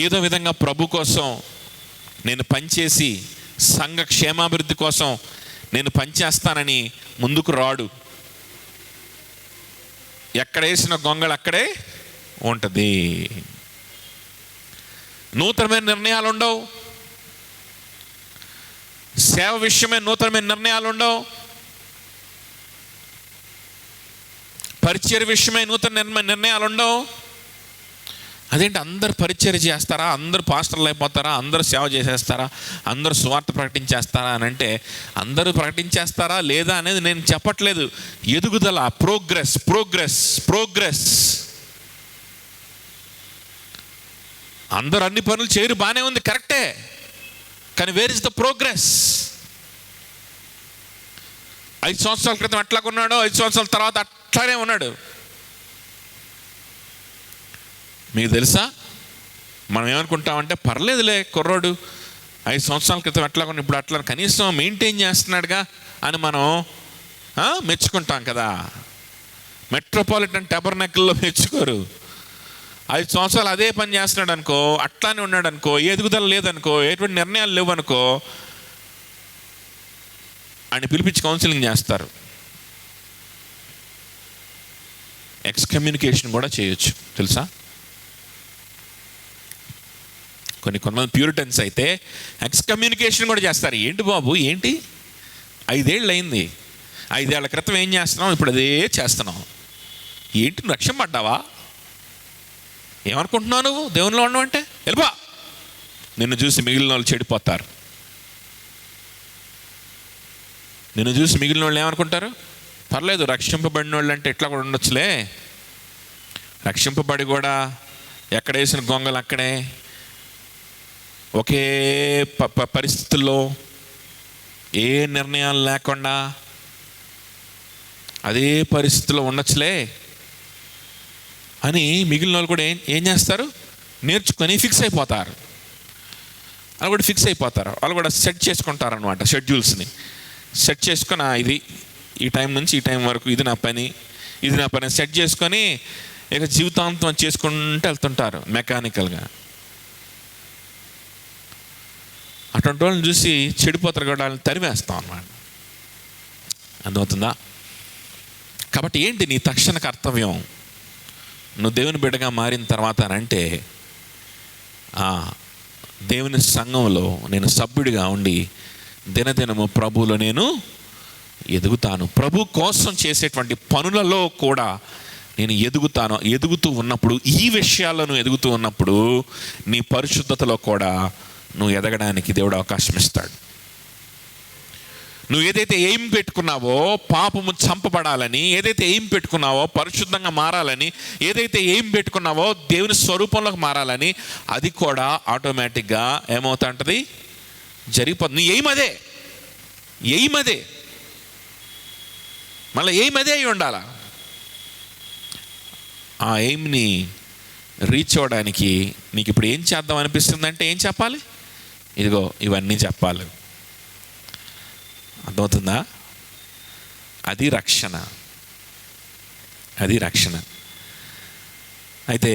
ఏదో విధంగా ప్రభు కోసం నేను పనిచేసి సంఘ క్షేమాభివృద్ధి కోసం నేను పనిచేస్తానని ముందుకు రాడు. ఎక్కడేసిన గొంగళి అక్కడే ఉంటుంది. నూతనమైన నిర్ణయాలు ఉండవు. సేవ విషయమే నూతనమైన నిర్ణయాలు ఉండవు. పరిచర్య విషయమై నూతన నిర్ణయాలు ఉండవు. అదేంటి, అందరు పరిచర్య చేస్తారా, అందరూ పాస్టర్లు అయిపోతారా, అందరూ సేవ చేసేస్తారా, అందరూ సువార్త ప్రకటించేస్తారా అని అంటే, అందరూ ప్రకటించేస్తారా లేదా అనేది నేను చెప్పట్లేదు. ఎదుగుదల, ప్రోగ్రెస్ ప్రోగ్రెస్ ప్రోగ్రెస్. అందరూ అన్ని పనులు చేయరు, బాగానే ఉంది, కరెక్టే. కానీ వేర్ ఇస్ ద ప్రోగ్రెస్? 5 సంవత్సరాల క్రితం ఎట్లా ఉన్నాడో 5 సంవత్సరాల తర్వాత అట్లానే ఉన్నాడు. మీకు తెలుసా, మనం ఏమనుకుంటామంటే పర్లేదులే కుర్రోడు 5 సంవత్సరాల క్రితం ఎట్లా ఉన్నా ఇప్పుడు అట్లా కనీసం మెయింటైన్ చేస్తున్నాడుగా అని మనం మెచ్చుకుంటాం కదా. మెట్రోపాలిటన్ టెబర్నకల్లో మెచ్చుకోరు. 5 సంవత్సరాలు అదే పని చేస్తున్నాడు అనుకో, అట్లానే ఉన్నాడు అనుకో, ఎదుగుదల లేదనుకో, ఎటువంటి నిర్ణయాలు లేవు అనుకో, అని పిలిపించి కౌన్సిలింగ్ చేస్తారు. ఎక్స్కమ్యూనికేషన్ కూడా చేయొచ్చు తెలుసా. కొంతమంది ప్యూరిటన్స్ అయితే ఎక్స్కమ్యూనికేషన్ కూడా చేస్తారు. ఏంటి బాబు, ఏంటి 5 ఏళ్ళు అయింది, 5 ఏళ్ల క్రితం ఏం చేస్తున్నావు, ఇప్పుడు అదే చేస్తున్నావు, ఏంటి రక్షణ పడ్డావా, ఏమనుకుంటున్నావు నువ్వు దేవునిలో ఉన్నావు అంటే వెళ్ళిపో. నిన్ను చూసి మిగిలిన వాళ్ళు చెడిపోతారు. నిన్ను చూసి మిగిలిన వాళ్ళు ఏమనుకుంటారు, పర్లేదు రక్షింపబడిన వాళ్ళు అంటే ఇట్లా కూడా ఉండొచ్చులే, రక్షింపబడి కూడా ఎక్కడ వేసిన గొంగలు అక్కడే ఒకే పరిస్థితుల్లో ఏ నిర్ణయాలు లేకుండా అదే పరిస్థితిలో ఉండొచ్చులే అని మిగిలిన వాళ్ళు కూడా ఏం చేస్తారు, నేర్చుకొని ఫిక్స్ అయిపోతారు. వాళ్ళు కూడా ఫిక్స్ అయిపోతారు. వాళ్ళు కూడా సెట్ చేసుకుంటారు అనమాట, షెడ్యూల్స్ని సెట్ చేసుకొని ఇది ఈ టైం నుంచి ఈ టైం వరకు ఇది నా పని సెట్ చేసుకొని ఇక జీవితాంతం చేసుకుంటూ వెళ్తుంటారు మెకానికల్గా. అటువంటి వాళ్ళని చూసి చెడిపోతారు కూడా, వాళ్ళని తరివేస్తాం అన్నమాట. అర్థమవుతుందా? కాబట్టి ఏంటి నీ తక్షణ కర్తవ్యం? నువ్వు దేవుని బిడ్డగా మారిన తర్వాత అంటే దేవుని సంఘంలో నేను సభ్యుడిగా ఉండి దినదినము ప్రభువులో నేను ఎదుగుతాను. ప్రభు కోసం చేసేటువంటి పనులలో కూడా నేను ఎదుగుతాను. ఎదుగుతూ ఉన్నప్పుడు, ఈ విషయాల్లో నువ్వు ఎదుగుతూ ఉన్నప్పుడు నీ పరిశుద్ధతలో కూడా నువ్వు ఎదగడానికి దేవుడు అవకాశం ఇస్తాడు. నువ్వు ఏదైతే ఎయిమ్ పెట్టుకున్నావో, పాపము చంపబడాలని ఏదైతే ఎయిమ్ పెట్టుకున్నావో, పరిశుద్ధంగా మారాలని ఏదైతే ఎయిమ్ పెట్టుకున్నావో, దేవుని స్వరూపంలోకి మారాలని, అది కూడా ఆటోమేటిక్గా ఏమవుతా ఉంటుంది, జరిగిపోతుంది. నీ ఎయిమ్ అదే మళ్ళీ ఎయిమ్ అదే అయి ఉండాలా. ఆ ఎయిమ్ని రీచ్ అవ్వడానికి నీకు ఇప్పుడు ఏం చేద్దాం అనిపిస్తుందంటే ఏం చెప్పాలి? ఇదిగో ఇవన్నీ చెప్పాలి. అర్థమవుతుందా? అది రక్షణ. అయితే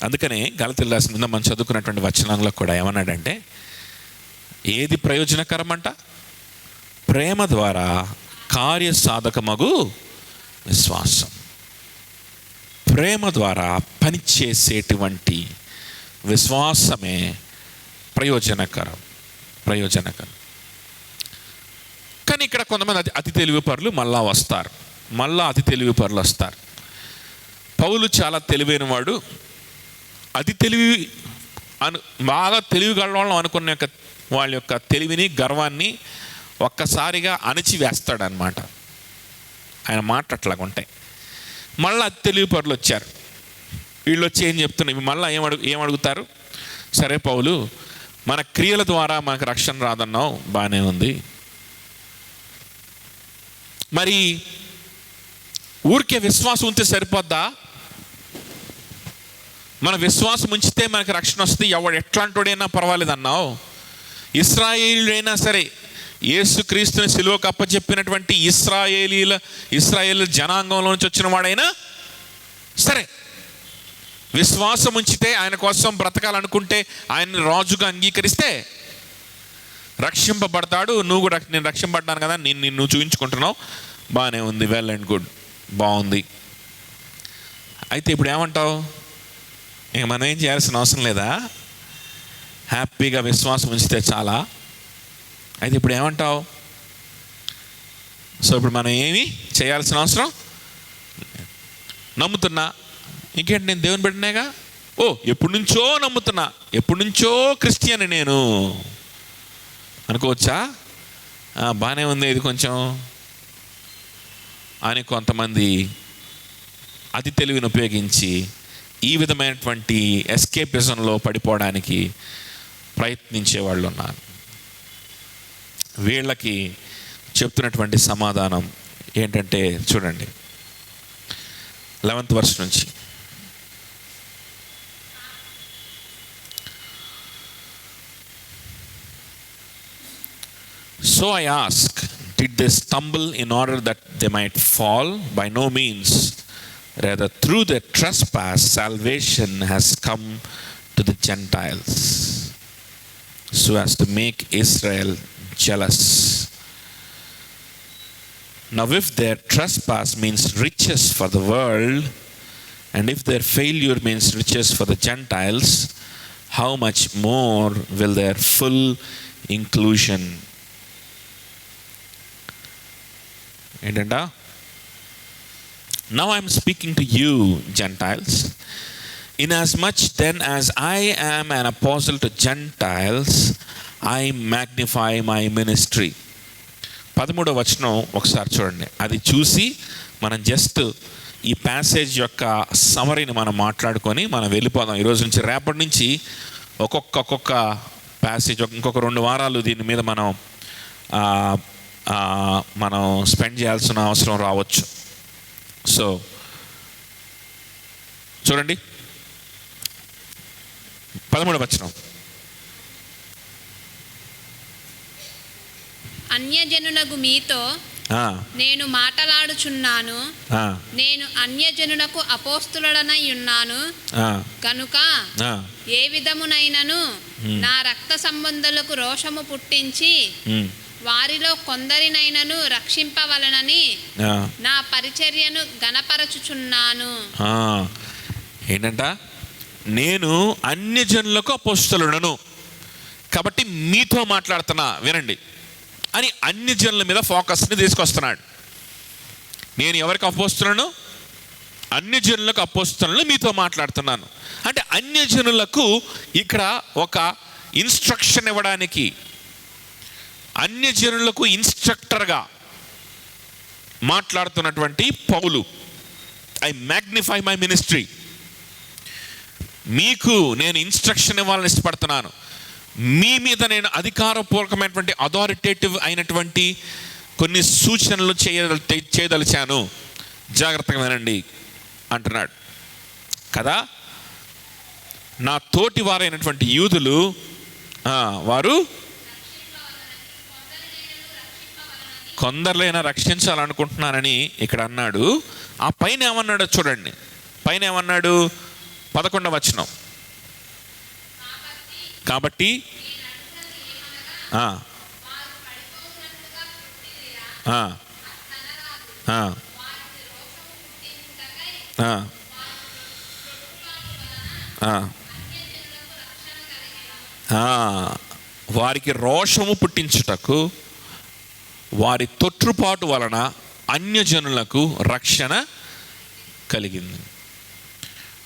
అందుకనే గలతీయులకు రాసిన ముందు మనం చదువుకున్నటువంటి వచనంలో కూడా ఏమన్నాడంటే, ఏది ప్రయోజనకరమంట? ప్రేమ ద్వారా కార్యసాధకమగు విశ్వాసం. ప్రేమ ద్వారా పనిచేసేటువంటి విశ్వాసమే ప్రయోజనకరం. ఇక్కడ కొంతమంది అతి తెలివి పరులు మళ్ళా వస్తారు, అతి తెలివి పరులు వస్తారు. పౌలు చాలా తెలివైన వాడు. అతి తెలివి బాగా తెలివి గలవాళ్ళం అనుకున్న వాళ్ళ యొక్క తెలివిని, గర్వాన్ని ఒక్కసారిగా అణిచివేస్తాడనమాట. ఆయన మాట అట్లాగా ఉంటాయి. మళ్ళీ అతి తెలివి పరులు వచ్చారు. వీళ్ళు వచ్చి ఏం చెప్తున్నారు, మళ్ళీ ఏమడుగుతారు, సరే పౌలు, మన క్రియల ద్వారా మనకు రక్షణ రాదన్నావు, బాగానే ఉంది, మరి ఊరికే విశ్వాసం ఉంటే సరిపోద్దా? మన విశ్వాసం ఉంచితే మనకు రక్షణ వస్తుంది, ఎవడు ఎట్లాంటోడైనా పర్వాలేదు అన్నావు. ఇశ్రాయేలీయులైనా సరే, యేసుక్రీస్తుని సిలువకు అప్పచెప్పినటువంటి ఇశ్రాయేలు జనాంగంలో నుంచి వచ్చిన వాడైనా సరే, విశ్వాసం ఉంచితే, ఆయన కోసం బ్రతకాలనుకుంటే, ఆయన్ని రాజుగా అంగీకరిస్తే రక్షింపబడతాడు. నువ్వు కూడా నేను రక్షింపబడ్డాను కదా, నిన్ను చూపించుకుంటున్నావు, బాగానే ఉంది, వెల్ అండ్ గుడ్, బాగుంది. అయితే ఇప్పుడు ఏమంటావు? ఇక మనం ఏం చేయాల్సిన అవసరం లేదా? హ్యాపీగా విశ్వాసం ఉంచితే చాలా. అయితే ఇప్పుడు ఏమంటావు? సో ఇప్పుడు మనం ఏమి చేయాల్సిన అవసరం, నమ్ముతున్నా, ఇంకేంటి, నేను దేవుని బిడ్డనేగా, ఎప్పటి నుంచో నమ్ముతున్నా, ఎప్పటి నుంచో క్రిస్టియన్ నేను అనుకోవచ్చా? బాగానే ఉంది ఇది కొంచెం అని కొంతమంది అతి తెలివిని ఉపయోగించి ఈ విధమైనటువంటి ఎస్కేపిజంలో పడిపోవడానికి ప్రయత్నించే వాళ్ళు ఉన్నారు. వీళ్ళకి చెప్తున్నటువంటి సమాధానం ఏంటంటే చూడండి, 11th verse నుంచి. So I ask, did they stumble in order that they might fall? By no means. Rather, through their trespass, salvation has come to the Gentiles, so as to make Israel jealous. Now, if their trespass means riches for the world, and if their failure means riches for the Gentiles, how much more will their full inclusion? ఏంటంట? Now I am speaking to you, Gentiles, inasmuch then as I am an apostle to Gentiles, I magnify my ministry. 13వ వచనం ఒకసారి చూడండి. అది చూసి మనం just ఈ passage యొక్క సమరీని మనం మాట్లాడుకొని మనం వెళ్ళిపోదాం. ఈరోజు నుంచి రేపటి నుంచి ఒక్కొక్క ప్యాసేజ్, ఇంకొక 2 వారాలు దీని మీద మనం స్పెండ్ చేయాల్సిన అవసరం రావచ్చు. సో చూడండి 13వ వచనం. అన్యజనులకు మీతో నేను మాట్లాడుచున్నాను, నేను అన్యజనులకు అపోస్తులుడనై ఉన్నాను కనుక ఏ విధమునైనను నా రక్త సంబంధులకు రోషము పుట్టించి వారిలో కొందరినైనను రక్షింపవలనని నా పరిచర్యను గణపరచుచున్నాను. ఏంటంట? నేను అన్యజనులకు అపోస్తలుడను కాబట్టి మీతో మాట్లాడుతున్నా వినండి అని అన్యజనుల మీద ఫోకస్ని తీసుకొస్తున్నాడు. నేను ఎవరికి అపోస్తలుడను? అన్యజనులకు అపోస్తలుడను, మీతో మాట్లాడుతున్నాను అంటే అన్యజనులకు ఇక్కడ ఒక ఇన్స్ట్రక్షన్ ఇవ్వడానికి, అన్యజనులకు ఇన్స్ట్రక్టర్గా మాట్లాడుతున్నటువంటి పౌలు, ఐ మ్యాగ్నిఫై మై మినిస్ట్రీ, మీకు నేను ఇన్స్ట్రక్షన్ ఇవ్వాలని ఇష్టపడుతున్నాను, మీ మీద నేను అధికారపూర్వకమైనటువంటి అథారిటేటివ్ అయినటువంటి కొన్ని సూచనలు చేయదలిచాను, జాగ్రత్తగా వినండి అంటున్నాడు కదా. నా తోటి వారైనటువంటి యూదులు వారు కొందరినైనా రక్షించాలనుకుంటున్నానని ఇక్కడ అన్నాడు. ఆ పైన ఏమన్నాడో చూడండి. పైన ఏమన్నాడు? 11వ వచనం. కాబట్టి వారికి రోషము పుట్టించుటకు వారి తొట్రుపాటు వలన అన్యజనులకు రక్షణ కలిగింది.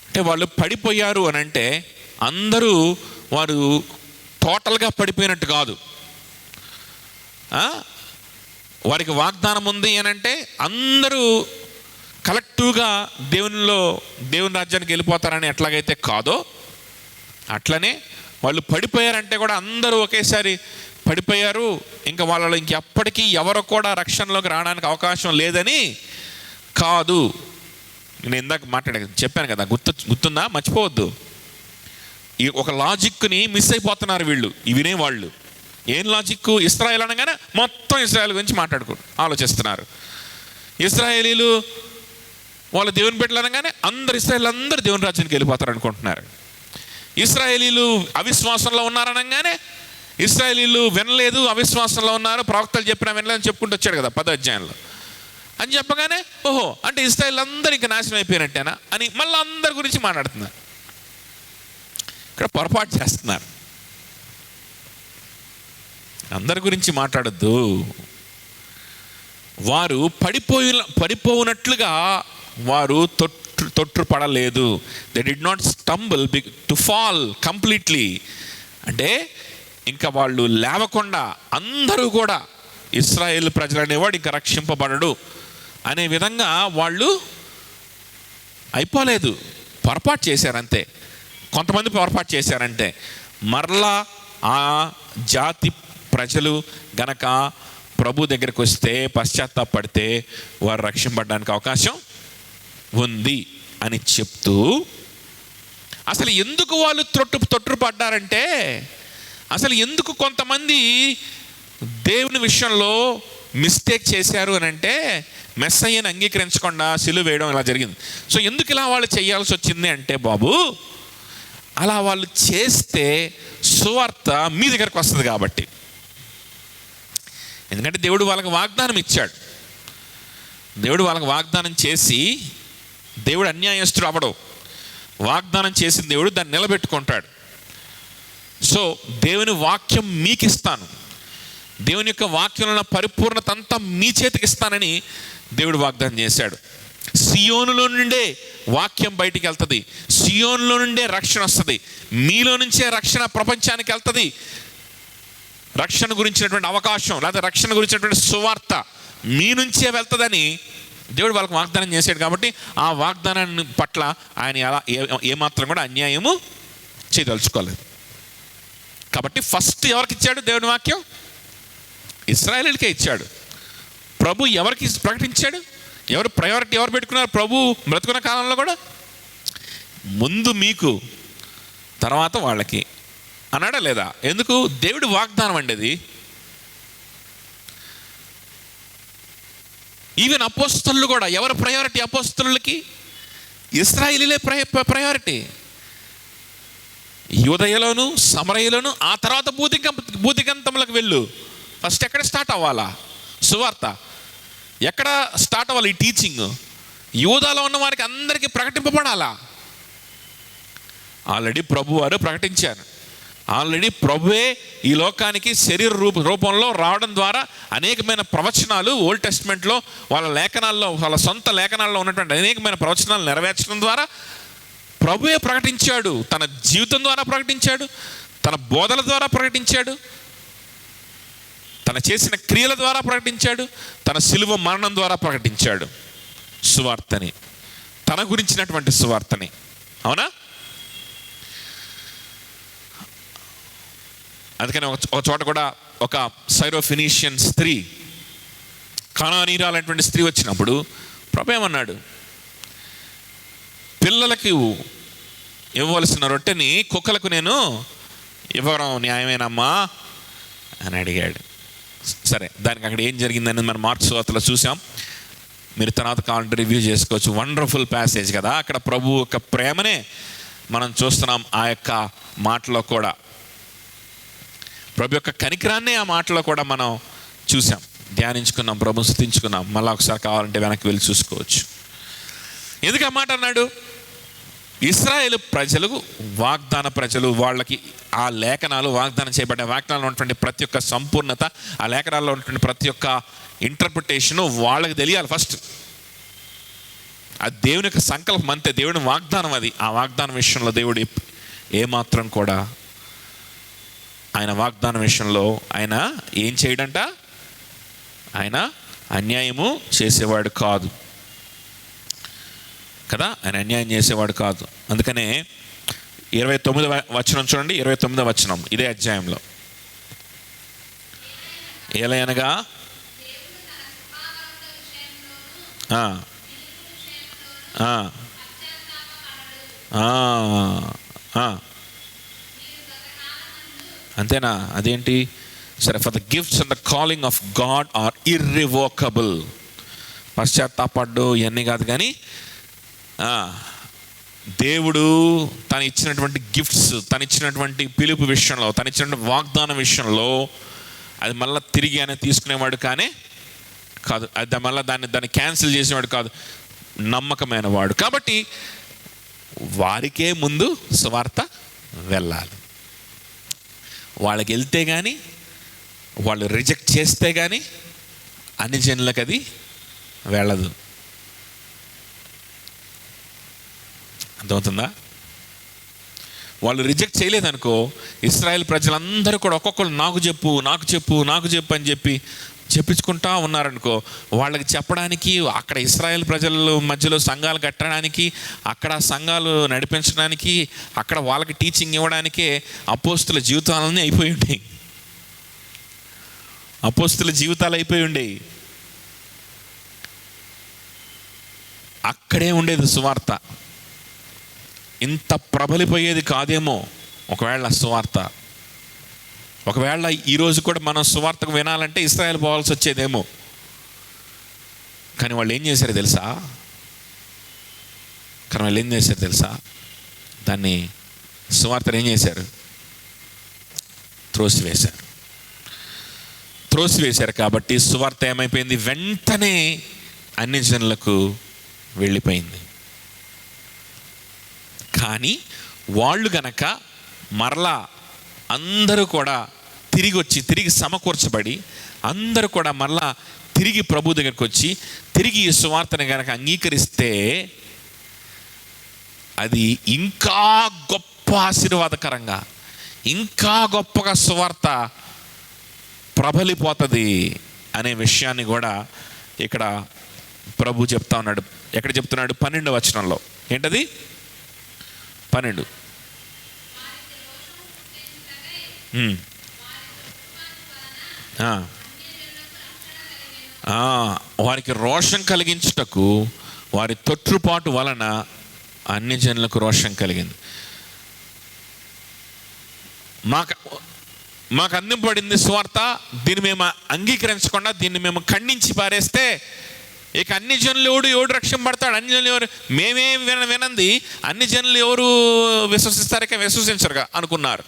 అంటే వాళ్ళు పడిపోయారు అని అంటే అందరూ వారు టోటల్గా పడిపోయినట్టు కాదు. వారికి వాగ్దానం ఉంది అని అంటే అందరూ కలెక్టివ్గా దేవుని రాజ్యానికి వెళ్ళిపోతారని ఎట్లాగైతే కాదో అట్లనే వాళ్ళు పడిపోయారంటే కూడా అందరూ ఒకేసారి పడిపోయారు, ఇంకా వాళ్ళలో ఇంకెప్పటికీ ఎవరు కూడా రక్షణలోకి రావడానికి అవకాశం లేదని కాదు. నేను ఇందాక చెప్పాను కదా, గుర్తుందా? మర్చిపోవద్దు. ఈ ఒక లాజిక్ని మిస్ అయిపోతున్నారు వీళ్ళు, ఈ వినేవాళ్ళు. ఏం లాజిక్? ఇశ్రాయేల్ అనగానే మొత్తం ఇశ్రాయేల్ గురించి ఆలోచిస్తున్నారు. ఇశ్రాయేలీలు వాళ్ళ దేవుని బిడ్డలు అనగానే ఇశ్రాయేల్ అందరూ దేవుని రాజ్యానికి వెళ్ళిపోతారు అనుకుంటున్నారు. ఇశ్రాయేలీలు అవిశ్వాసంలో ఉన్నారనగానే ఇశ్రాయేలీలు వినలేదు, అవిశ్వాసంలో ఉన్నారు, ప్రవక్తలు చెప్పినా వినలేదని చెప్పుకుంటూ వచ్చాడు కదా 10వ అధ్యాయంలో. అని చెప్పగానే ఓహో అంటే ఇశ్రాయేల్ అందరూ ఇంకా నాశనం అయిపోయినట్టేనా అని మళ్ళీ అందరి గురించి మాట్లాడుతున్నారు. ఇక్కడ పొరపాటు చేస్తున్నారు. అందరి గురించి మాట్లాడద్దు. వారు పడిపోయినట్లుగా వారు తొట్టుపడలేదు. They did not stumble to fall completely. అంటే ఇంకా వాళ్ళు లేవకుండా అందరూ కూడా ఇశ్రాయేల్ ప్రజలు అనేవాడు ఇంకా రక్షింపబడడు అనే విధంగా వాళ్ళు అయిపోలేదు. పొరపాటు చేశారంతే. కొంతమంది పొరపాటు చేశారంటే మరలా ఆ జాతి ప్రజలు గనక ప్రభు దగ్గరికి వస్తే పశ్చాత్తాపడితే వారు రక్షింపబడడానికి అవకాశం ఉంది అని చెప్తూ, అసలు ఎందుకు వాళ్ళు తొట్టుపడ్డారంటే, అసలు ఎందుకు కొంతమంది దేవుని విషయంలో మిస్టేక్ చేశారు అని అంటే మెస్సయ్యను అంగీకరించకుండా సిలువ వేయడం ఇలా జరిగింది. సో ఎందుకు ఇలా వాళ్ళు చేయాల్సి వచ్చింది అంటే, బాబు అలా వాళ్ళు చేస్తే సువార్త మీ దగ్గరకు వస్తుంది కాబట్టి. ఎందుకంటే దేవుడు వాళ్ళకి వాగ్దానం ఇచ్చాడు. దేవుడు వాళ్ళకి వాగ్దానం చేసి, దేవుడు అన్యాయస్తుడు అవ్వడు. వాగ్దానం చేసిన దేవుడు దాన్ని నిలబెట్టుకుంటాడు. సో దేవుని వాక్యం మీకు ఇస్తాను, దేవుని యొక్క వాక్యంలో పరిపూర్ణత అంతా మీ చేతికి ఇస్తానని దేవుడు వాగ్దానం చేశాడు. సియోనులో నుండే వాక్యం బయటికి వెళ్తుంది, సియోనులో నుండే రక్షణ వస్తుంది, మీలో నుంచే రక్షణ ప్రపంచానికి వెళ్తుంది. రక్షణ గురించినటువంటి అవకాశం లేదా రక్షణ గురించినటువంటి సువార్త మీ నుంచే వెళ్తుందని దేవుడు వాళ్ళకి వాగ్దానం చేశాడు. కాబట్టి ఆ వాగ్దానాన్ని పట్ల ఆయన ఎలా ఏమాత్రం కూడా అన్యాయము చేయదలుచుకోలేదు. కాబట్టి ఫస్ట్ ఎవరికి ఇచ్చాడు దేవుని వాక్యం? ఇశ్రాయేలీలకే ఇచ్చాడు. ప్రభు ఎవరికి ప్రకటించాడు? ఎవరు ప్రయారిటీ ఎవరు పెట్టుకున్నారు? ప్రభు బ్రతుకున్న కాలంలో కూడా ముందు మీకు తర్వాత వాళ్ళకి అన్నాడా లేదా? ఎందుకు? దేవుడి వాగ్దానం అండి అది. ఈవెన్ అపోస్తలులు కూడా ఎవరు ప్రయారిటీ? అపోస్తలులకి ఇశ్రాయేలీలే ప్రయారిటీ. యూదయలోను సమరయలోను, ఆ తర్వాత భూదిగంతములకు వెళ్ళు. ఫస్ట్ ఎక్కడ స్టార్ట్ అవ్వాలా సువార్త? ఎక్కడ స్టార్ట్ అవ్వాలి ఈ టీచింగ్? యూదాలో ఉన్న వారికి అందరికీ ప్రకటింపబడాలా. ఆల్రెడీ ప్రభు వారు ప్రకటించారు. ఆల్రెడీ ప్రభువే ఈ లోకానికి శరీర రూపంలో రావడం ద్వారా అనేకమైన ప్రవచనాలు ఓల్డ్ టెస్ట్మెంట్లో వాళ్ళ లేఖనాల్లో, వాళ్ళ సొంత లేఖనాల్లో ఉన్నటువంటి అనేకమైన ప్రవచనాలు నెరవేర్చడం ద్వారా ప్రభువే ప్రకటించాడు. తన జీవితం ద్వారా ప్రకటించాడు, తన బోధల ద్వారా ప్రకటించాడు, తన చేసిన క్రియల ద్వారా ప్రకటించాడు, తన సిలువ మరణం ద్వారా ప్రకటించాడు సువార్తని, తన గురించినటువంటి సువార్తని. అవునా? అందుకని ఒక చోట కూడా ఒక సైరోఫినీషియన్ స్త్రీ, కనానీయురాలైనటువంటి స్త్రీ వచ్చినప్పుడు ప్రభు ఏమన్నాడు? పిల్లలకి ఇవ్వవలసిన రొట్టెని కుక్కలకు నేను ఇవ్వడం న్యాయమేనమ్మా అని అడిగాడు. సరే, దానికి అక్కడ ఏం జరిగిందని మనం మార్క్స్ వార్తలో చూసాం. మీరు తర్వాత కావాలంటే రివ్యూ చేసుకోవచ్చు. వండర్ఫుల్ ప్యాసేజ్ కదా. అక్కడ ప్రభు యొక్క ప్రేమనే మనం చూస్తున్నాం. ఆ యొక్క మాటలో కూడా ప్రభు యొక్క కనికరాన్నే ఆ మాటలో కూడా మనం చూసాం, ధ్యానించుకున్నాం, ప్రభు స్తుతించుకున్నాం. మళ్ళీ ఒకసారి కావాలంటే వెనక్కి వెళ్ళి చూసుకోవచ్చు. ఎందుకు ఆ మాట అన్నాడు? ఇశ్రాయేలు ప్రజలు వాగ్దాన ప్రజలు, వాళ్ళకి ఆ లేఖనాలు, వాగ్దానం చేయబడ్డ వాగ్దానాలు ఉన్నటువంటి ప్రతి ఒక్క సంపూర్ణత, ఆ లేఖనాల్లో ఉన్నటువంటి ప్రతి ఒక్క ఇంటర్ప్రిటేషను వాళ్ళకి తెలియాలి ఫస్ట్. అది దేవుని యొక్క సంకల్పం అంతే, దేవుని వాగ్దానం అది. ఆ వాగ్దానం విషయంలో దేవుడు ఏమాత్రం కూడా ఆయన వాగ్దానం విషయంలో ఆయన ఏం చేయడంట, ఆయన అన్యాయము చేసేవాడు కాదు కదా, ఆయన అన్యాయం చేసేవాడు కాదు. అందుకనే 29వ వచనం చూడండి, 29వ వచనం ఇదే అధ్యాయంలో. ఏలయనగా అంతేనా? అదేంటి? సరే, for the gifts and the calling of God are irrevocable. పశ్చాత్తాపడ్డు ఇవన్నీ కాదు, కానీ దేవుడు తను ఇచ్చినటువంటి గిఫ్ట్స్, తను ఇచ్చినటువంటి పిలుపు విషయంలో, తను ఇచ్చినటువంటి వాగ్దానం విషయంలో అది మళ్ళీ తిరిగి ఆయన తీసుకునేవాడు కానీ కాదు, అది మళ్ళీ దాన్ని క్యాన్సిల్ చేసేవాడు కాదు, నమ్మకమైన వాడు. కాబట్టి వారికే ముందు సువార్త వెళ్ళాలి. వాళ్ళకి వెళ్తే కానీ, వాళ్ళు రిజెక్ట్ చేస్తే కానీ అన్ని జనులకు అది వెళ్ళదు. అర్థమవుతుందా? వాళ్ళు రిజెక్ట్ చేయలేదనుకో, ఇశ్రాయేల్ ప్రజలందరూ కూడా ఒక్కొక్కరు నాకు చెప్పు నాకు చెప్పు నాకు చెప్పు అని చెప్పి చెప్పించుకుంటా ఉన్నారనుకో, వాళ్ళకి చెప్పడానికి, అక్కడ ఇశ్రాయేల్ ప్రజల మధ్యలో సంఘాలు కట్టడానికి, అక్కడ సంఘాలు నడిపించడానికి, అక్కడ వాళ్ళకి టీచింగ్ ఇవ్వడానికే అపోస్తుల జీవితాలన్నీ అయిపోయి ఉండేవి. అపోస్తుల జీవితాలు అయిపోయి ఉండేవి. అక్కడే ఉండేది సువార్త. ఇంత ప్రబలిపోయేది కాదేమో ఒకవేళ సువార్త. ఒకవేళ ఈరోజు కూడా మనం సువార్తకు వినాలంటే ఇశ్రాయేల్ పోవాల్సి వచ్చేదేమో. కానీ వాళ్ళు ఏం చేశారు తెలుసా? దాన్ని సువార్తను ఏం చేశారు? త్రోసివేశారు. కాబట్టి సువార్త ఏమైపోయింది? వెంటనే అన్ని జనులకు వెళ్ళిపోయింది. కానీ వాళ్ళు గనక మరలా అందరూ కూడా తిరిగి సమకూర్చబడి, అందరూ కూడా మరలా తిరిగి ప్రభు దగ్గరికి వచ్చి తిరిగి ఈ సువార్తను గనక అంగీకరిస్తే అది ఇంకా గొప్ప ఆశీర్వాదకరంగా, ఇంకా గొప్పగా సువార్త ప్రబలిపోతుంది అనే విషయాన్ని కూడా ఇక్కడ ప్రభు చెప్తా ఉన్నాడు. ఎక్కడ చెప్తున్నాడు? 12వ వచనంలో. ఏంటది? 12. వారికి రోషం కలిగించుటకు వారి తొట్టుపాటు వలన అన్ని జనులకు రోషం కలిగింది. మాకు అందింపబడింది సువార్త, దీన్ని మేము అంగీకరించకుండా దీన్ని మేము ఖండించి పారేస్తే ఇక అన్ని జనులు ఎవడు రక్షింపబడతాడు? అన్ని జనులు ఎవరు? మేమేం వినంది అన్ని జనులు ఎవరు విశ్వసిస్తారు? ఇక విశ్వసించరుగా అనుకున్నారు.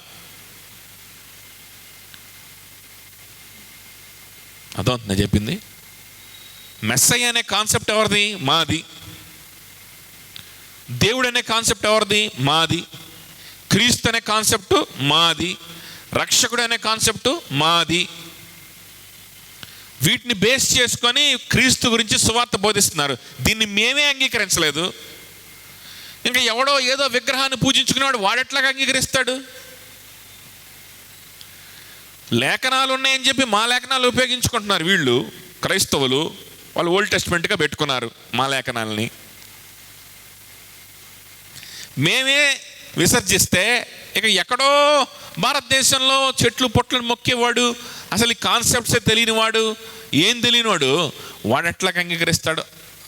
అర్థమవుతుందా చెప్పింది? మెస్సయ్య అనే కాన్సెప్ట్ ఎవరిది? మాది. దేవుడు అనే కాన్సెప్ట్ ఎవరిది? మాది. క్రీస్తు అనే కాన్సెప్ట్ మాది. రక్షకుడు అనే కాన్సెప్ట్ మాది. వీటిని బేస్ చేసుకొని క్రీస్తు గురించి సువార్త బోధిస్తున్నారు. దీన్ని మేమే అంగీకరించలేదు. ఇంకా ఎవడో ఏదో విగ్రహాన్ని పూజించుకునేవాడు వాడెట్లాగా అంగీకరిస్తాడు? లేఖనాలు ఉన్నాయని చెప్పి మా లేఖనాలు ఉపయోగించుకుంటున్నారు వీళ్ళు, క్రైస్తవులు. వాళ్ళు ఓల్డ్ టెస్ట్మెంట్గా పెట్టుకున్నారు మా లేఖనాలని. మేమే విసర్జిస్తే ఇక ఎక్కడో భారతదేశంలో చెట్లు పొట్లను మొక్కేవాడు, అసలు ఈ కాన్సెప్ట్సే తెలియనివాడు, ఏం తెలియనివాడు వాడు ఎట్లా అంగీకరిస్తాడు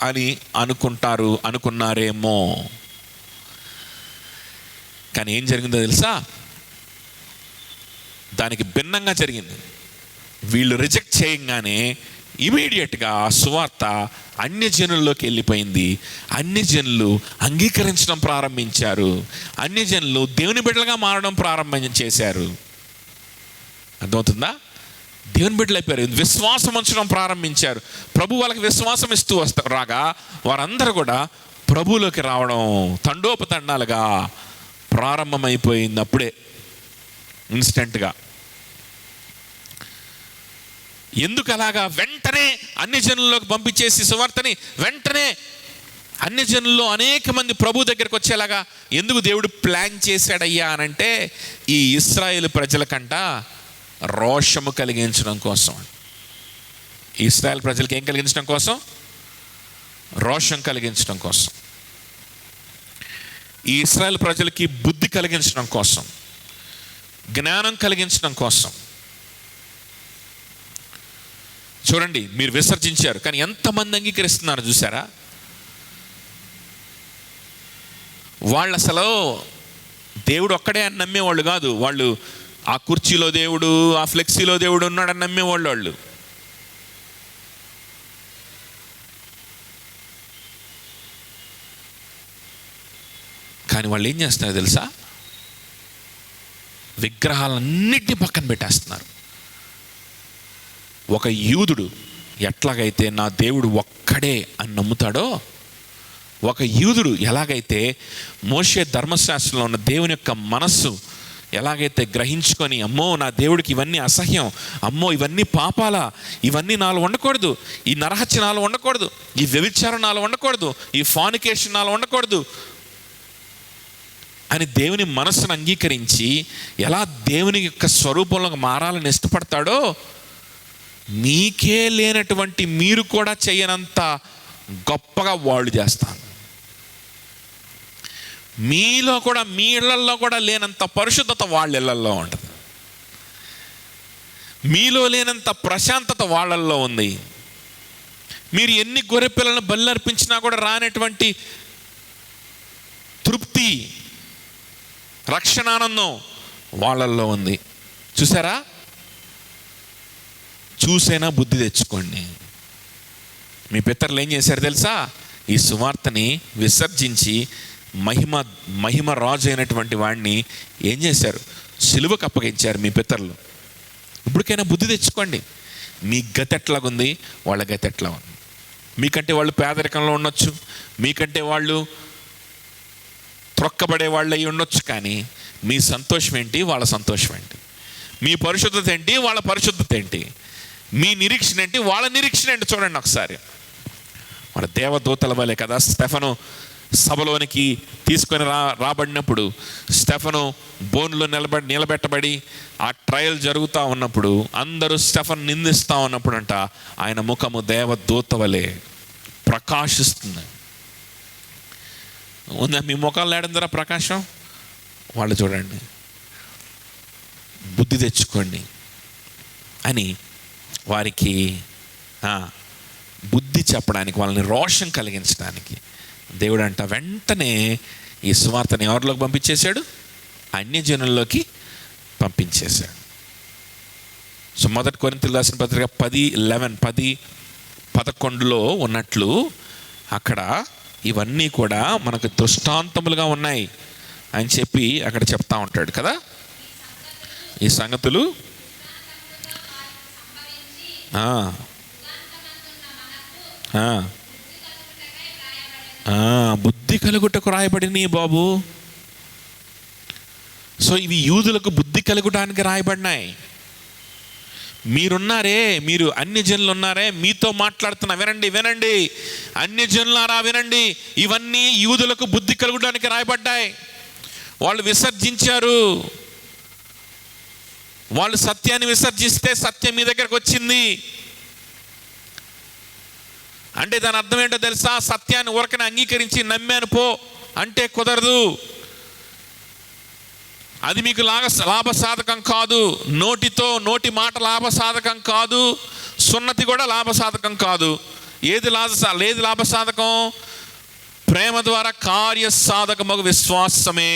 అని అనుకున్నారేమో. కానీ ఏం జరిగిందో తెలుసా? దానికి భిన్నంగా జరిగింది. వీళ్ళు రిజెక్ట్ చేయగానే ఇమీడియట్గా ఆ సువార్త అన్య జనుల్లోకి వెళ్ళిపోయింది. అన్య జనులు అంగీకరించడం ప్రారంభించారు. అన్య జనులు దేవుని బిడ్డలుగా మారడం ప్రారంభం చేశారు. అర్థమవుతుందా? దేవుని బిడ్డలు అయిపోయారు, విశ్వాసం ఉంచడం ప్రారంభించారు. ప్రభు వాళ్ళకి విశ్వాసం ఇస్తూ రాగా వారందరూ కూడా ప్రభువులోకి రావడం తండోపతండాలుగా ప్రారంభమైపోయింది అప్పుడే, ఇన్స్టెంట్గా. ఎందుకు అలాగా? వెంటనే అన్ని జనుల్లోకి పంపించేసి సువార్తని వెంటనే అన్ని జనుల్లో అనేక మంది ప్రభు దగ్గరికి వచ్చేలాగా ఎందుకు దేవుడు ప్లాన్ చేశాడయ్యా అనంటే, ఈ ఇశ్రాయేలు ప్రజలకంట రోషము కలిగించడం కోసం. ఇశ్రాయేల్ ప్రజలకి ఏం కలిగించడం కోసం? రోషం కలిగించడం కోసం. ఈ ఇశ్రాయేల్ ప్రజలకి బుద్ధి కలిగించడం కోసం, జ్ఞానం కలిగించడం కోసం. చూడండి, మీరు విసర్జించారు కానీ ఎంతమంది అంగీకరిస్తున్నారు చూసారా? వాళ్ళు అసలు దేవుడు ఒక్కడే అని నమ్మేవాళ్ళు కాదు. వాళ్ళు ఆ కుర్చీలో దేవుడు, ఆ ఫ్లెక్సీలో దేవుడు ఉన్నాడని నమ్మేవాళ్ళు వాళ్ళు. కానీ వాళ్ళు ఏం చేస్తున్నారు తెలుసా? విగ్రహాలన్నిటినీ పక్కన పెట్టేస్తున్నారు. ఒక యూదుడు ఎట్లాగైతే నా దేవుడు ఒక్కడే అని నమ్ముతాడో, ఒక యూదుడు ఎలాగైతే మోషే ధర్మశాస్త్రంలో ఉన్న దేవుని యొక్క మనస్సు ఎలాగైతే గ్రహించుకొని, అమ్మో నా దేవుడికి ఇవన్నీ అసహ్యం, అమ్మో ఇవన్నీ పాపాల, ఇవన్నీ నాలో ఉండకూడదు, ఈ నరహత్య నాలో ఉండకూడదు, ఈ వ్యభిచారం నాలో ఉండకూడదు, ఈ ఫానికేషన్ నాలో ఉండకూడదు అని దేవుని మనస్సును అంగీకరించి ఎలా దేవుని యొక్క స్వరూపంలోకి మారాలని ఇష్టపడతాడో, మీకే లేనటువంటి మీరు కూడా చేయనంత గొప్పగా వాళ్ళు చేస్తాను. మీలో కూడా, మీ ఇళ్లల్లో కూడా లేనంత పరిశుద్ధత వాళ్ళ ఇళ్లల్లో ఉంటుంది. మీలో లేనంత ప్రశాంతత వాళ్ళల్లో ఉంది. మీరు ఎన్ని గొర్రె పిల్లలను బల్లర్పించినా కూడా రానటువంటి తృప్తి, రక్షణానందం వాళ్ళల్లో ఉంది. చూసారా? చూసైనా బుద్ధి తెచ్చుకోండి. మీ పితరులు ఏం చేశారు తెలుసా? ఈ సువార్తని విసర్జించి మహిమ రాజు అయినటువంటి వాడిని ఏం చేశారు? సిలువకు అప్పగించారు మీ పితరులు. ఇప్పటికైనా బుద్ధి తెచ్చుకోండి. మీ గతి ఎట్లాగుంది, వాళ్ళ గతి ఎట్లా ఉంది. మీకంటే వాళ్ళు పేదరికంలో ఉండొచ్చు, మీకంటే వాళ్ళు త్రొక్కబడే వాళ్ళు అయి ఉండొచ్చు, కానీ మీ సంతోషం ఏంటి, వాళ్ళ సంతోషం ఏంటి? మీ పరిశుద్ధత ఏంటి, వాళ్ళ పరిశుద్ధత ఏంటి? మీ నిరీక్షణ ఏంటి, వాళ్ళ నిరీక్షణ ఏంటి? చూడండి ఒకసారి. మన దేవదూతల వలె కదా స్టెఫను సభలోనికి తీసుకొని రాబడినప్పుడు, స్టెఫను బోన్లో నిలబెట్టబడి ఆ ట్రయల్ జరుగుతూ ఉన్నప్పుడు అందరూ స్టెఫన్ నిందిస్తూ ఉన్నప్పుడు అంట ఆయన ముఖము దేవదూత వలె ప్రకాశిస్తుంది. ఉందా మీ ముఖాలు లేడం ద్వారా ప్రకాశం? వాళ్ళు చూడండి, బుద్ధి తెచ్చుకోండి అని వారికి బుద్ధి చెప్పడానికి, వాళ్ళని రోషం కలిగించడానికి దేవుడు అంట వెంటనే ఈ సువార్తని ఎవరిలోకి పంపించేశాడు? అన్యజనుల్లోకి పంపించేశాడు. సో 1 కొరింథీయులకు రాసిన పత్రిక 10:11 ఉన్నట్లు అక్కడ ఇవన్నీ కూడా మనకు దృష్టాంతములుగా ఉన్నాయి అని చెప్పి అక్కడ చెప్తా ఉంటాడు కదా. ఈ సంగతులు బుద్ధి కలుగుటకు రాయబడినాయి బాబు. సో ఇవి యూదులకు బుద్ధి కలుగుటానికి రాయబడినాయి. మీరున్నారే, మీరు అన్యజనులు ఉన్నారే, మీతో మాట్లాడుతున్నా వినండి, అన్యజనులారా వినండి, ఇవన్నీ యూదులకు బుద్ధి కలుగడానికి రాయబడ్డాయి. వాళ్ళు విసర్జించారు, వాళ్ళు సత్యాన్ని విసర్జిస్తే సత్యం మీ దగ్గరకు వచ్చింది. అంటే దాని అర్థం ఏంటో తెలుసా? సత్యాన్ని ఊరకనే అంగీకరించి నమ్మాను పో అంటే కుదరదు. అది మీకు లాభసాధకం కాదు. నోటి మాట లాభసాధకం కాదు, సున్నతి కూడా లాభసాధకం కాదు. ఏది లాభసాధకం? ప్రేమ ద్వారా కార్యసాధకమగు విశ్వాసమే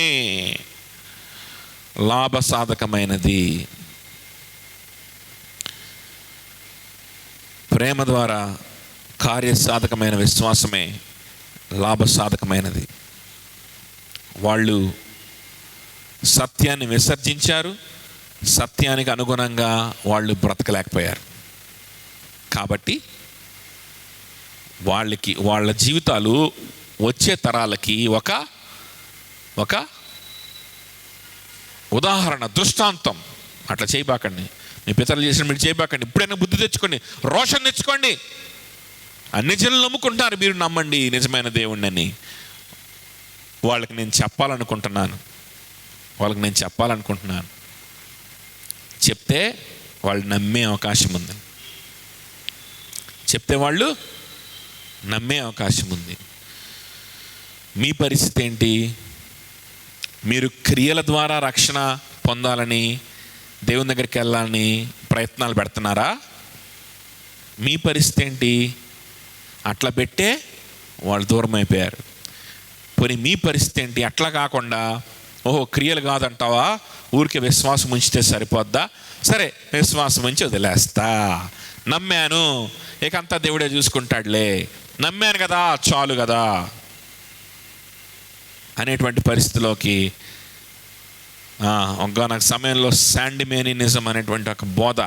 లాభసాధకమైనది. ప్రేమ ద్వారా కార్యసాధకమైన విశ్వాసమే లాభసాధకమైనది. వాళ్ళు సత్యాన్ని విసర్జించారు, సత్యానికి అనుగుణంగా వాళ్ళు బ్రతకలేకపోయారు. కాబట్టి వాళ్ళ జీవితాలు వచ్చే తరాలకి ఒక ఒక ఉదాహరణ, దృష్టాంతం. అట్లా చేయబాకండి, మీ పితరులు చేసిన మీరు చేయబాకండి. ఇప్పుడైనా బుద్ధి తెచ్చుకోండి, రోషన్ తెచ్చుకోండి. అన్ని జనులు నమ్ముకుంటారు, మీరు నమ్మండి నిజమైన దేవుణ్ణని. వాళ్ళకి నేను చెప్పాలనుకుంటున్నాను, చెప్తే వాళ్ళు నమ్మే అవకాశం ఉంది. మీ పరిస్థితి ఏంటి? మీరు క్రియల ద్వారా రక్షణ పొందాలని, దేవుని దగ్గరికి వెళ్ళాలని ప్రయత్నాలు పెడుతున్నారా? మీ పరిస్థితి ఏంటి? అట్లా పెట్టే వాళ్ళు దూరం అయిపోయారు. పోనీ మీ పరిస్థితి ఏంటి? అట్లా కాకుండా, ఓహో క్రియలు కాదంటావా, ఊరికే విశ్వాసం ఉంచితే సరిపోద్దా? సరే విశ్వాసం ఉంచి వదిలేస్తా, నమ్మాను, ఇకంతా దేవుడే చూసుకుంటాడులే, నమ్మాను కదా చాలు కదా అనేటువంటి పరిస్థితిలోకి ఒకానొక సమయంలో శాండిమేనినిజం అనేటువంటి ఒక బోధ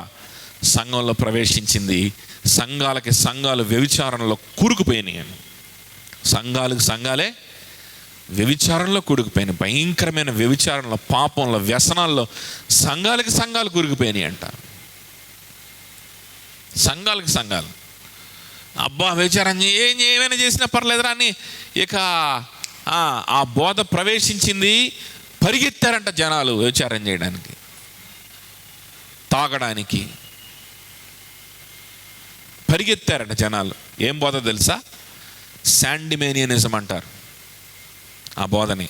సంఘంలో ప్రవేశించింది. సంఘాలు వ్యభిచారంలో కూరుకుపోయినాయి. సంఘాలే వ్యభిచారంలో కూరుకుపోయినాయి. భయంకరమైన వ్యభిచారంలో, పాపంలో, వ్యసనాల్లో సంఘాలు కూరుకుపోయినాయి అంటారు. సంఘాలు అబ్బా వ్యభిచారం ఏమైనా చేసినా పర్లేదురా అని ఇక ఆ బోధ ప్రవేశించింది. పరిగెత్తారంట జనాలు వ్యభిచారం చేయడానికి, తాగడానికి పరిగెత్తారంట జనాలు. ఏం బోధ తెలుసా? శాండిమేనియనిజం అంటారు ఆ బోధని.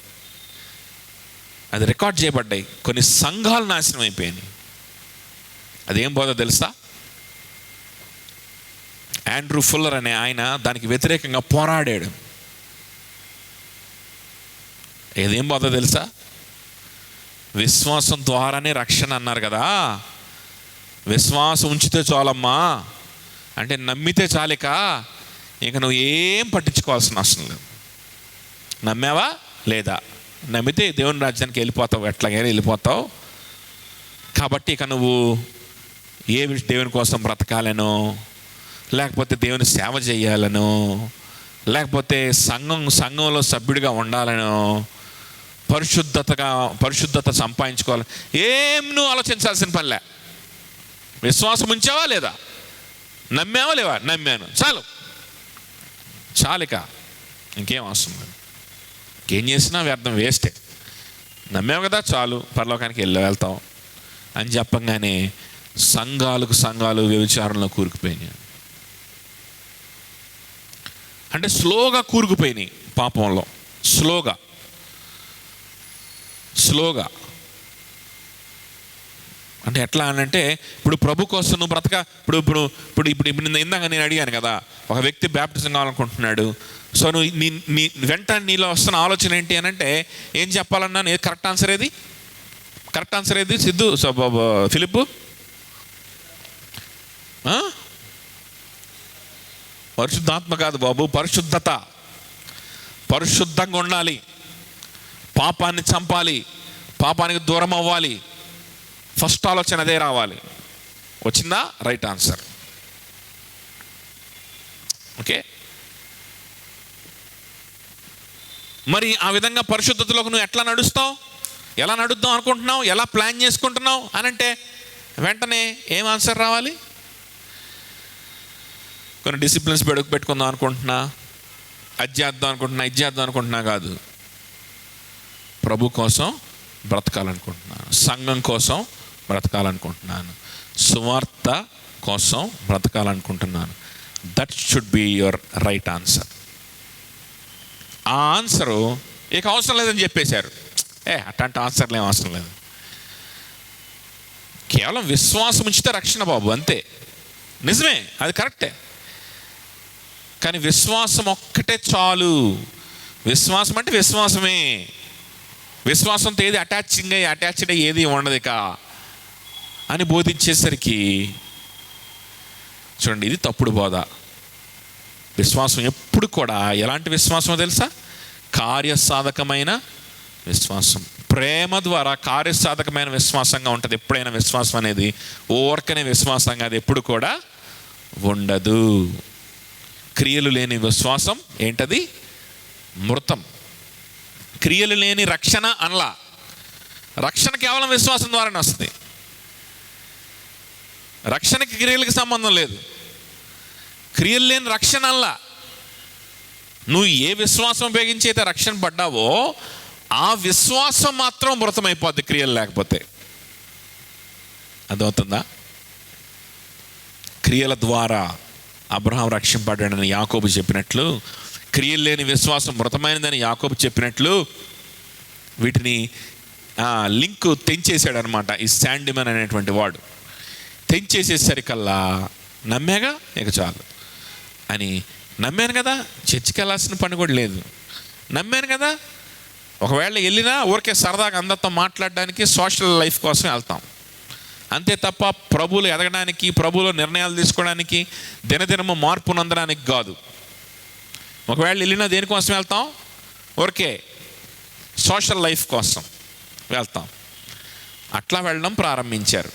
అది రికార్డ్ చేయబడ్డాయి, కొన్ని సంఘాలు నాశనం అయిపోయినాయి. అదేం బోధ తెలుసా? ఆండ్రూ ఫుల్లర్ అనే ఆయన దానికి వ్యతిరేకంగా పోరాడాడు. ఏదేం బోధ తెలుసా? విశ్వాసం ద్వారానే రక్షణ అన్నారు కదా, విశ్వాసం ఉంచితే చాలమ్మా, అంటే నమ్మితే చాలిక, ఇంక నువ్వు ఏం పట్టించుకోవాల్సిన అవసరం లేదు. నమ్మావా లేదా? నమ్మితే దేవుని రాజ్యానికి వెళ్ళిపోతావు, ఎట్లాగైనా వెళ్ళిపోతావు. కాబట్టి ఇక నువ్వు దేవుని కోసం బ్రతకాలనో, లేకపోతే దేవుని సేవ చేయాలనో, లేకపోతే సంఘంలో సభ్యుడిగా ఉండాలనో, పరిశుద్ధత సంపాదించుకోవాలి, ఏం నువ్వు ఆలోచించాల్సిన పనిలే. విశ్వాసం ఉంచావా లేదా? నమ్మావా లేవా? నమ్మాను, చాలిక, ఇంకేం అవసరం లేదు. ఇంకేం చేసినా వ్యర్థం, వేస్టే. నమ్మావు కదా చాలు, పరలోకానికి వెళ్తాం అని చెప్పంగానే సంఘాలు వ్యభిచారంలో కూరుకుపోయినాయి. అంటే స్లోగా కూరుకుపోయినాయి పాపంలో, స్లోగా అంటే ఎట్లా అనంటే, ఇప్పుడు ప్రభు కోసం నువ్వు బ్రతక, ఇప్పుడు ఇందాక నేను అడిగాను కదా, ఒక వ్యక్తి బ్యాప్టిజం కావాలనుకుంటున్నాడు. సో నువ్వు నీ వెంటనే నీలో వస్తున్న ఆలోచన ఏంటి అని అంటే, ఏం చెప్పాలన్నాను? కరెక్ట్ ఆన్సర్ ఏది సిద్ధు ఫిలిప్? పరిశుద్ధాత్మ కాదు బాబు, పరిశుద్ధంగా ఉండాలి, పాపాన్ని చంపాలి, పాపానికి దూరం అవ్వాలి. ఫస్ట్ ఆలోచన అదే రావాలి. వచ్చిందా? Right answer. ఓకే. మరి ఆ విధంగా పరిశుద్ధతలోకి నువ్వు ఎట్లా నడుస్తావు? ఎలా నడుద్దాం అనుకుంటున్నావు? ఎలా ప్లాన్ చేసుకుంటున్నావు అనంటే వెంటనే ఏం ఆన్సర్ రావాలి? కొన్ని డిసిప్లిన్స్ పెట్టుకుందాం అనుకుంటున్నా, అది చేద్దాం అనుకుంటున్నా కాదు. ప్రభు కోసం బ్రతకాలనుకుంటున్నాను, సంఘం కోసం బ్రతకాలనుకుంటున్నాను, సువార్త కోసం బ్రతకాలనుకుంటున్నాను. That should be your right answer. ఆ ఆన్సరు ఇక అవసరం లేదని చెప్పేశారు. అట్లాంటి ఆన్సర్లు ఏం అవసరం లేదు. కేవలం విశ్వాసం ఉంచితే రక్షణ బాబు, అంతే. నిజమే, అది కరెక్టే. కానీ విశ్వాసం ఒక్కటే చాలు. విశ్వాసం అంటే విశ్వాసమే. విశ్వాసంతో ఏది అటాచ్డ్ ఏది ఉండదు ఇక అని బోధించేసరికి చూడండి, ఇది తప్పుడు బోధ. విశ్వాసం ఎప్పుడు కూడా ఎలాంటి విశ్వాసమో తెలుసా? కార్యసాధకమైన విశ్వాసం. ప్రేమ ద్వారా కార్యసాధకమైన విశ్వాసంగా ఉంటుంది. ఎప్పుడైనా విశ్వాసం అనేది ఓర్కనే విశ్వాసంగా అది ఎప్పుడు కూడా ఉండదు. క్రియలు లేని విశ్వాసం ఏంటది? మృతం. క్రియలు లేని రక్షణ అనలా. రక్షణ కేవలం విశ్వాసం ద్వారానే వస్తుంది. రక్షణకి క్రియలకి సంబంధం లేదు. క్రియలు లేని రక్షణ అనలా. నువ్వు ఏ విశ్వాసం ఉపయోగించి అయితే రక్షణ పడ్డావో ఆ విశ్వాసం మాత్రం మృతమైపోద్ది క్రియలు లేకపోతే. అర్థమవుతుందా? క్రియల ద్వారా అబ్రహాం రక్షింపడ్డాడని యాకోబు చెప్పినట్లు, క్రియలు లేని విశ్వాసం మృతమైనదని యాకోబు చెప్పినట్లు, వీటిని లింక్ తెంచేశాడు అనమాట ఈ శాండిమన్ అనేటువంటి వాడు. తెంచేసేసరికల్లా నమ్మాగా ఇక చాలు అని, నమ్మాను కదా చర్చికి వెళ్ళాల్సిన పని కూడా లేదు, నమ్మాను కదా, ఒకవేళ వెళ్ళినా ఊరికే సరదాగా అందరితో మాట్లాడడానికి సోషల్ లైఫ్ కోసం వెళ్తాం అంతే తప్ప ప్రభువులు ఎదగడానికి, ప్రభువులో నిర్ణయాలు తీసుకోవడానికి, దినదినము మార్పు నొందడానికి కాదు. ఒకవేళ వెళ్ళినా దేనికోసం వెళ్తాం? ఊరికే సోషల్ లైఫ్ కోసం వెళ్తాం. అట్లా వెళ్ళడం ప్రారంభించారు.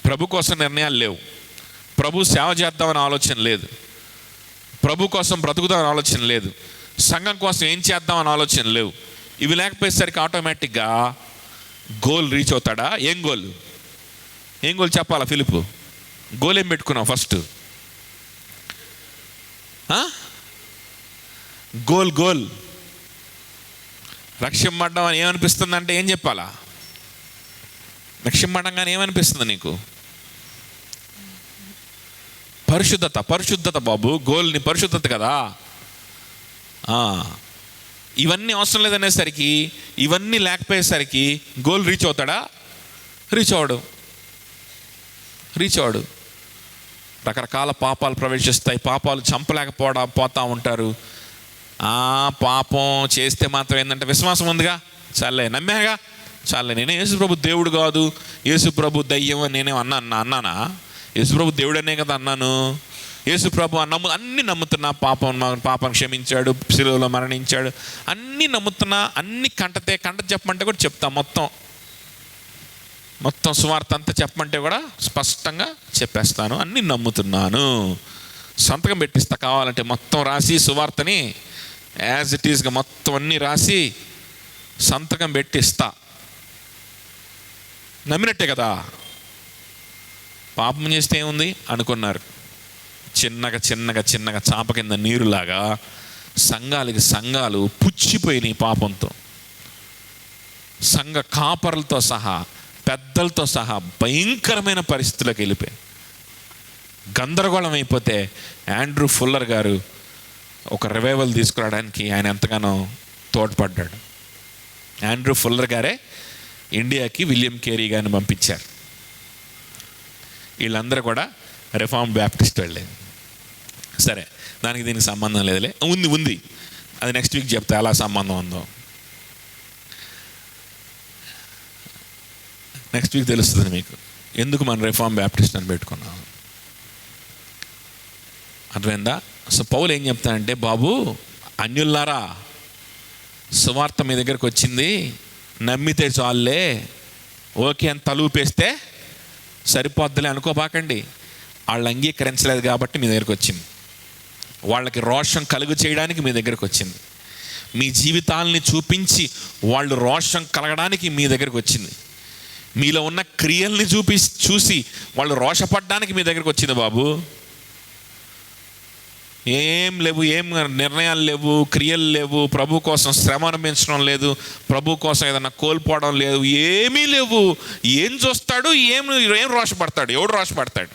ప్రభు కోసం నిర్ణయాలు లేవు, ప్రభు సేవ చేద్దామని ఆలోచన లేదు, ప్రభు కోసం బ్రతుకుదామని ఆలోచన లేదు, సంఘం కోసం ఏం చేద్దామని ఆలోచన లేవు. ఇవి లేకపోయేసరికి ఆటోమేటిక్గా గోల్ రీచ్ అవుతాడా? ఏం గోల్ చెప్పాలా ఫిలిప్? గోల్ ఏం పెట్టుకున్నావు ఫస్ట్? గోల్ రక్షింపడ్డం అని ఏమనిపిస్తుంది అంటే ఏం చెప్పాలా? రక్షింపడంగానే ఏమనిపిస్తుంది నీకు? పరిశుద్ధత బాబు. గోల్ని పరిశుద్ధత కదా. ఇవన్నీ అవసరం లేదనేసరికి, ఇవన్నీ లేకపోయేసరికి గోల్ రీచ్ అవుతాడా? రీచ్ అవడు. రకరకాల పాపాలు ప్రవేశిస్తాయి. పాపాలు పోతా ఉంటారు. పాపం చేస్తే మాత్రం ఏంటంటే విశ్వాసం ఉందిగా, చాలే నమ్మాగా, చాలే. నేనే యేసుప్రభు దేవుడు కాదు, యేసుప్రభు దయ్యం అని నేనే అన్నానా? యేసుప్రభు దేవుడు అనే కదా అన్నాను. యేసుప్రభు అన్నీ నమ్ముతున్నా, పాపం క్షమించాడు, శిలువలో మరణించాడు, అన్నీ నమ్ముతున్నా, అన్ని కంట చెప్పమంటే కూడా చెప్తా. మొత్తం సువార్త అంతా చెప్పమంటే కూడా స్పష్టంగా చెప్పేస్తాను. అన్నీ నమ్ముతున్నాను, సంతకం పెట్టిస్తా. కావాలంటే మొత్తం రాసి సువార్తని యాజ్ ఇట్ ఈస్గా మొత్తం అన్నీ రాసి సంతకం పెట్టిస్తా. నమ్మినట్టే కదా. పాపం చేస్తే ఏముంది అనుకున్నారు. చిన్నగా చాప కింద నీరులాగా సంఘాలు పుచ్చిపోయినాయి పాపంతో. సంఘ కాపరులతో సహా, పెద్దలతో సహా భయంకరమైన పరిస్థితులకు వెళ్ళిపోయి గందరగోళం అయిపోతే ఆండ్రూ ఫుల్లర్ గారు ఒక రివైవల్ తీసుకురావడానికి ఆయన ఎంతగానో తోడ్పడ్డాడు. ఆండ్రూ ఫుల్లర్ గారే ఇండియాకి విలియం కేరీ గారిని పంపించారు. వీళ్ళందరూ కూడా రిఫార్మ్ బ్యాప్టిస్ట్ వెళ్ళేది. సరే, దానికి దీనికి సంబంధం లేదులే. ఉంది అది నెక్స్ట్ వీక్ చెప్తా ఎలా సంబంధం ఉందో. నెక్స్ట్ వీక్ తెలుస్తుంది మీకు ఎందుకు మనం రిఫార్మ్ బ్యాప్టిస్ట్ అని పెట్టుకున్నాం. అర్థమైందా? సో పౌలు ఏం చెప్తానంటే, బాబు అన్యుల్లారా, సువార్త మీ దగ్గరకు వచ్చింది, నమ్మితే చాలులే, ఓకే అని తలూపేస్తే సరిపోద్దులే అనుకోబాకండి. వాళ్ళు అంగీకరించలేదు కాబట్టి మీ దగ్గరకు వచ్చింది. వాళ్ళకి రోషం కలుగు చేయడానికి మీ దగ్గరకు వచ్చింది. మీ జీవితాలని చూపించి వాళ్ళు రోషం కలగడానికి మీ దగ్గరకు వచ్చింది. మీలో ఉన్న క్రియల్ని చూసి వాళ్ళు రోషపడడానికి మీ దగ్గరకు వచ్చింది. బాబు ఏం లేవు, ఏం నిర్ణయాలు లేవు, క్రియలు లేవు, ప్రభు కోసం శ్రమ అనిపించడం లేదు, ప్రభు కోసం ఏదన్నా కోల్పోవడం లేదు, ఏమీ లేవు. ఏం చూస్తాడు? ఏం రోషపడతాడు? ఎవడు రోషపడతాడు?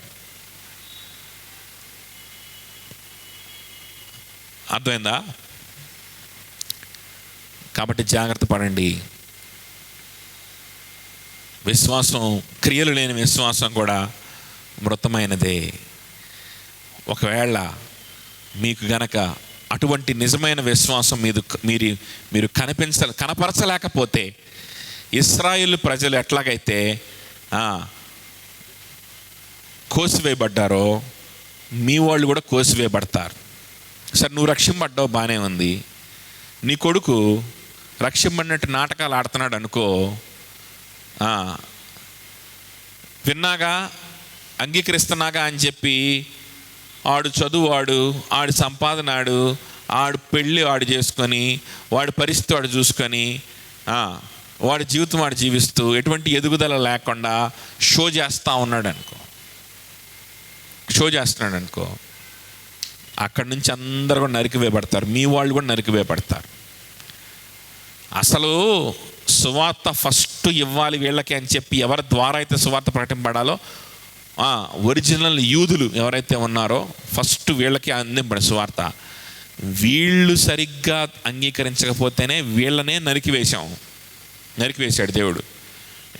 అర్థమైందా? కాబట్టి జాగ్రత్త పడండి. విశ్వాసం, క్రియలు లేని విశ్వాసం కూడా మృతమైనదే. ఒకవేళ మీకు గనక అటువంటి నిజమైన విశ్వాసం మీరు కనపరచలేకపోతే, ఇశ్రాయేలు ప్రజలు ఎట్లాగైతే కోసివేయబడ్డారో మీ వాళ్ళు కూడా కోసివేయబడతారు. సరే, నువ్వు రక్షింపడ్డావు, బాగానే ఉంది. నీ కొడుకు రక్షింపడినట్టు నాటకాలు ఆడుతున్నాడు అనుకో, విన్నాగా, అంగీకరిస్తున్నాగా అని చెప్పి ఆడు చదువు ఆడు సంపాదన ఆడు పెళ్ళి ఆడు చేసుకొని, వాడి పరిస్థితి వాడు చూసుకొని, వాడి జీవితం వాడు జీవిస్తూ ఎటువంటి ఎదుగుదల లేకుండా షో చేస్తున్నాడు అనుకో, అక్కడి నుంచి అందరూ కూడా నరికివేయబడతారు. మీ వాళ్ళు కూడా నరికివేయబడతారు. అసలు సువార్త ఫస్ట్ ఇవ్వాలి వీళ్ళకి అని చెప్పి ఎవరి ద్వారా అయితే సువార్త ప్రకటింపబడాలో, ఒరిజినల్ యూదులు ఎవరైతే ఉన్నారో ఫస్ట్ వీళ్ళకి అందింపడి సువార్త. వీళ్ళు సరిగ్గా అంగీకరించకపోతేనే వీళ్ళనే నరికివేశాడు దేవుడు.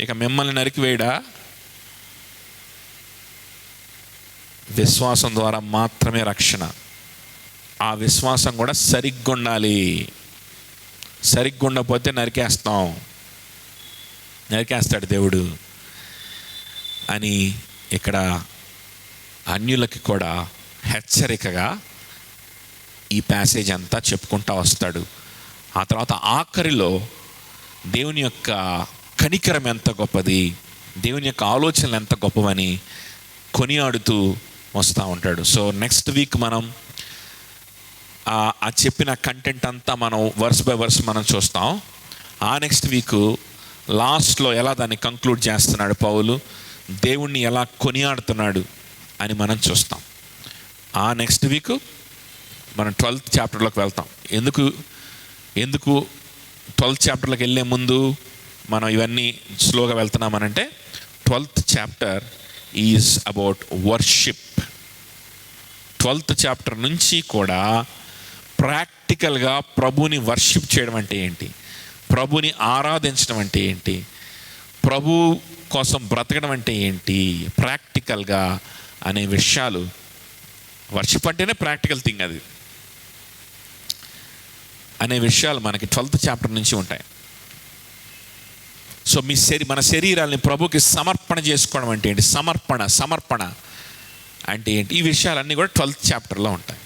ఇక మిమ్మల్ని నరికివేయడా? విశ్వాసం ద్వారా మాత్రమే రక్షణ. ఆ విశ్వాసం కూడా సరిగ్గా ఉండాలి. సరిగ్గా ఉండకపోతే నరికేస్తాడు దేవుడు అని ఇక్కడ అన్యులకి కూడా హెచ్చరికగా ఈ ప్యాసేజ్ అంతా చెప్పుకుంటూ వస్తాడు. ఆ తర్వాత ఆఖరిలో దేవుని యొక్క కనికరం ఎంత గొప్పది, దేవుని యొక్క ఆలోచనలు ఎంత గొప్పవని కొనియాడుతూ వస్తూ ఉంటాడు. సో నెక్స్ట్ వీక్ మనం ఆ చెప్పిన కంటెంట్ అంతా మనం వర్స్ బై వర్స్ మనం చూస్తాం. ఆ నెక్స్ట్ వీక్ లాస్ట్లో ఎలా దాన్ని కంక్లూడ్ చేస్తున్నాడు పౌలు, దేవుణ్ణి ఎలా కొనియాడుతున్నాడు అని మనం చూస్తాం. ఆ నెక్స్ట్ వీక్ మనం 12th చాప్టర్లోకి వెళ్తాం. ఎందుకు 12th చాప్టర్లోకి వెళ్ళే ముందు మనం ఇవన్నీ స్లోగా వెళ్తున్నామనంటే 12th chapter is about worship. 12th chapter నుంచి కూడా ప్రాక్టికల్గా ప్రభుని వర్షిప్ చేయడం అంటే ఏంటి, ప్రభుని ఆరాధించడం అంటే ఏంటి, ప్రభు కోసం బ్రతకడం అంటే ఏంటి ప్రాక్టికల్గా అనే విషయాలు. వర్షిప్ అంటేనే ప్రాక్టికల్ థింగ్ అది అనే విషయాలు మనకి 12th చాప్టర్ నుంచి ఉంటాయి. సో మన శరీరాల్ని ప్రభుకి సమర్పణ చేసుకోవడం అంటే ఏంటి, సమర్పణ అంటే ఏంటి, ఈ విషయాలన్నీ కూడా 12th చాప్టర్లో ఉంటాయి.